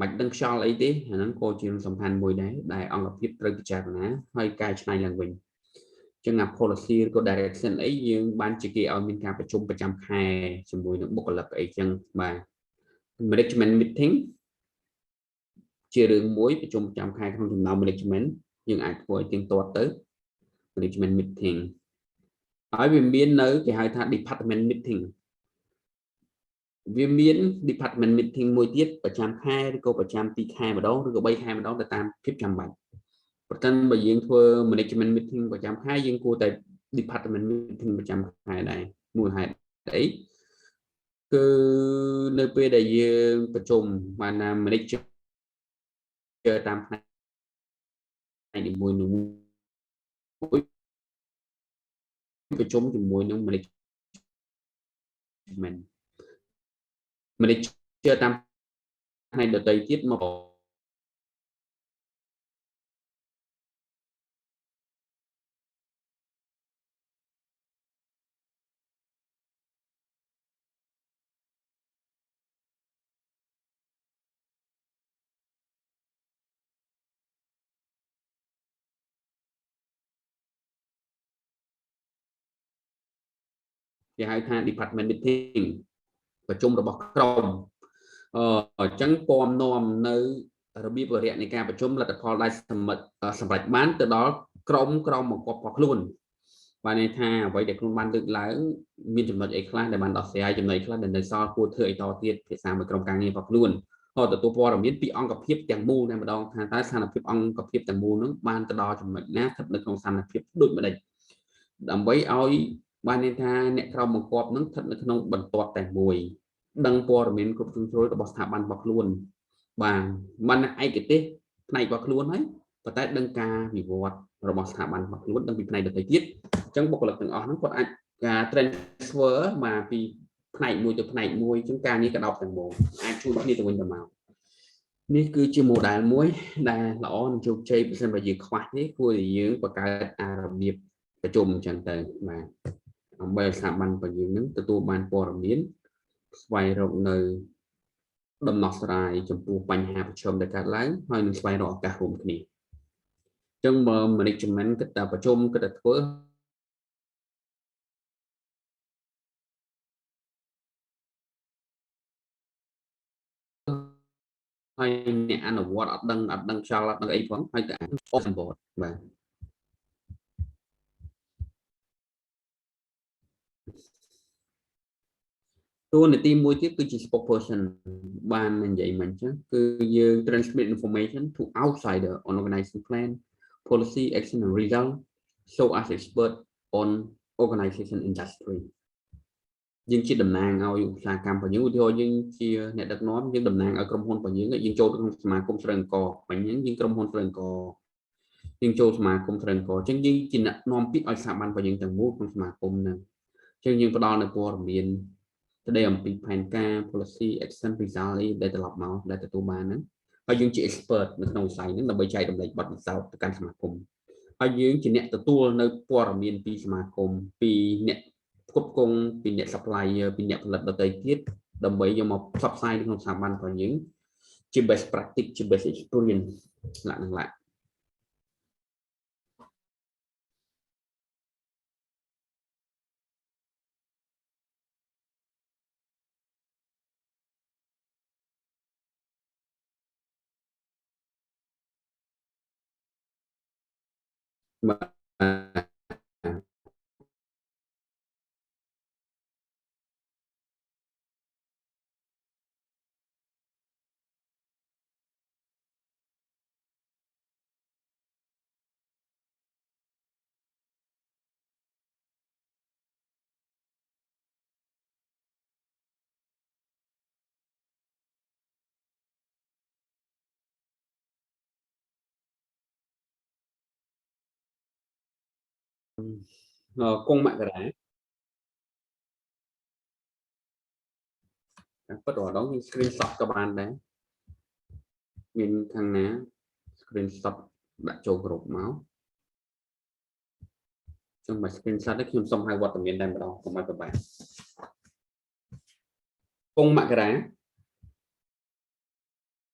មិនដឹងខ្យល់អីទេអាហ្នឹងក៏ជាសំខាន់មួយដែរដែលអង្គភាពត្រូវពិចារណាហើយកែច្នៃឡើងវិញអញ្ចឹងអា policy ឬក៏ direction អីយើងបានជាគេឲ្យមានការប្រជុំប្រចាំខែជាមួយនឹងបុគ្គលិកអីចឹងបាទ management meeting ជារឿងមួយប្រជុំប្រចាំខែក្នុងចំណោម management យើងអាចធ្វើឲ្យទៀងទាត់ទៅ management meeting ហើយវាមាននៅគេហៅថា department meeting វាមាន department meeting មួយទៀតប្រចាំខែឬក៏ប្រចាំ2ខែម្ដងឬក៏3ខែម្ដងទៅតាមភាពចាំបាច់ប្រសិនបើយើងធ្វើ management meeting ប្រចាំខែយើងគួរតែ department meeting ប្រចាំខែដែរមួយហេតុអីគឺនៅពេលដែលយើងប្រជុំបានណា manager តាមផ្នែកនីមួយៗប្រជុំជាមួយនឹង manager តាមផ្នែកដទៃទៀតមកគេហៅថា department meeting ប្រជុំរបស់ក្រុមអញ្ចឹងពំនាំនៅរបៀបវរៈនៃការប្រជុំលទ្ធផលដែលសម្រេចបានទៅដល់ក្រុមបង្គាប់របស់ខ្លួនបានន័យថាអ្វីដែលខ្លួនបានលើកឡើងមានចំណុចអីខ្លះដែលបានដោះស្រាយចំណុចខ្លះដែលនៅសល់គួរធ្វើអីតទៀតភាសាមួយក្រុមការងាររបស់ខ្លួនហើយទទួលព័ត៌មានពីអង្គភាពទាំងមូលតែម្ដងថាតើស្ថានភាពអង្គភាពទាំងមូលនឹងបានទៅដល់ចំណុចណាស្ថិតនៅក្នុងស្ថានភាពដូចម្ដេចដើម្បីឲ្យបានន័យថាអ្នកក្រមបង្គាប់នឹងស្ថិតនៅក្នុងបន្ទាត់តែមួយដឹងព័ត៌មានគ្រប់ជ្រុងជ្រោយរបស់ស្ថាប័នរបស់ខ្លួនបានមិនឯកទេសផ្នែករបស់ខ្លួនហើយប៉ុន្តែដឹងការវិវត្តរបស់ស្ថាប័នរបស់ខ្លួនដឹងពីផ្នែកដទៃទៀតអញ្ចឹងបុគ្គលិកទាំងអស់ហ្នឹងគាត់អាចការ transfer មកពីផ្នែកមួយទៅផ្នែកមួយអញ្ចឹងការងារកដោបទាំងមូលអាចជួយគ្នាទៅវិញទៅមកនេះគឺជា model មួយដែលល្អនិងជោគជ័យបើសិនបើយើងខ្វះទេគួរតែយើងបង្កើតរបៀបប្រជុំអញ្ចឹងទៅបាទដើម្បីឲ្យស្ថាប័នរបស់យើងនឹងទទួលបានព័ត៌មានស្វែងរកនៅដំណោះស្រាយចំពោះបញ្ហាប្រឈមដែលកើតឡើងហើយនឹងស្វែងរកឱកាសរួមគ្នាអញ្ចឹងបើ management គិតតែប្រជុំគិតតែធ្វើហើយអ្នកអនុវត្តអត់ដឹងខ្យល់អត់ដឹងអីផងហើយតែ off board បាទតួនាទីមួយទៀតគឺជា spokesperson បាននិយាយមិនអញ្ចឹងគឺយើង transmit information to outsider on organizing plan policy action and result so as expert on organization industry យើងជាតំណាងឲ្យឧស្សាហកម្មរបស់យើងឧទាហរណ៍យើងជាអ្នកដឹកនាំយើងតំណាងឲ្យក្រុមហ៊ុនរបស់យើងចូលក្នុងសមាគមស្រូវអង្គបាញ់យើងក្រុមហ៊ុនស្រូវអង្គយើងចូលសមាគមស្រូវអង្គអញ្ចឹងយើងជាអ្នកនាំពាក្យឲ្យស្ថាប័នរបស់យើងទាំងមូលក្នុងសមាគមហ្នឹងអញ្ចឹងយើងផ្ដល់នូវព័ត៌មានស្ដីអំពីផែនការ policy action result ដែលត្រឡប់មកដែលទទួលបានហ្នឹងហើយយើងជា expert នៅក្នុងវិស័យហ្នឹងដើម្បីចែករំលែកបទពិសោធន៍ទៅកាន់សមាគមហើយយើងជាអ្នកទទួលនៅព័ត៌មានពីសមាគមពីអ្នកផ្គត់ផ្គង់ពីអ្នក supplier ពីអ្នកផលិតដទៃទៀតដើម្បីយកមកផ្សព្វផ្សាយក្នុងស្ថាប័នរបស់យើងជា best practice ជា best experience ឡាក់បាទគង់មករាពិតរដងយើង screenshot ក៏បានដែរមានខាងណា screenshot ដាក់ចូលក្រុមមកចឹងមក screenshot នេះខ្ញុំសុំហៅវត្តមានតែម្ដងកុំឲ្យពិបាកគង់មករា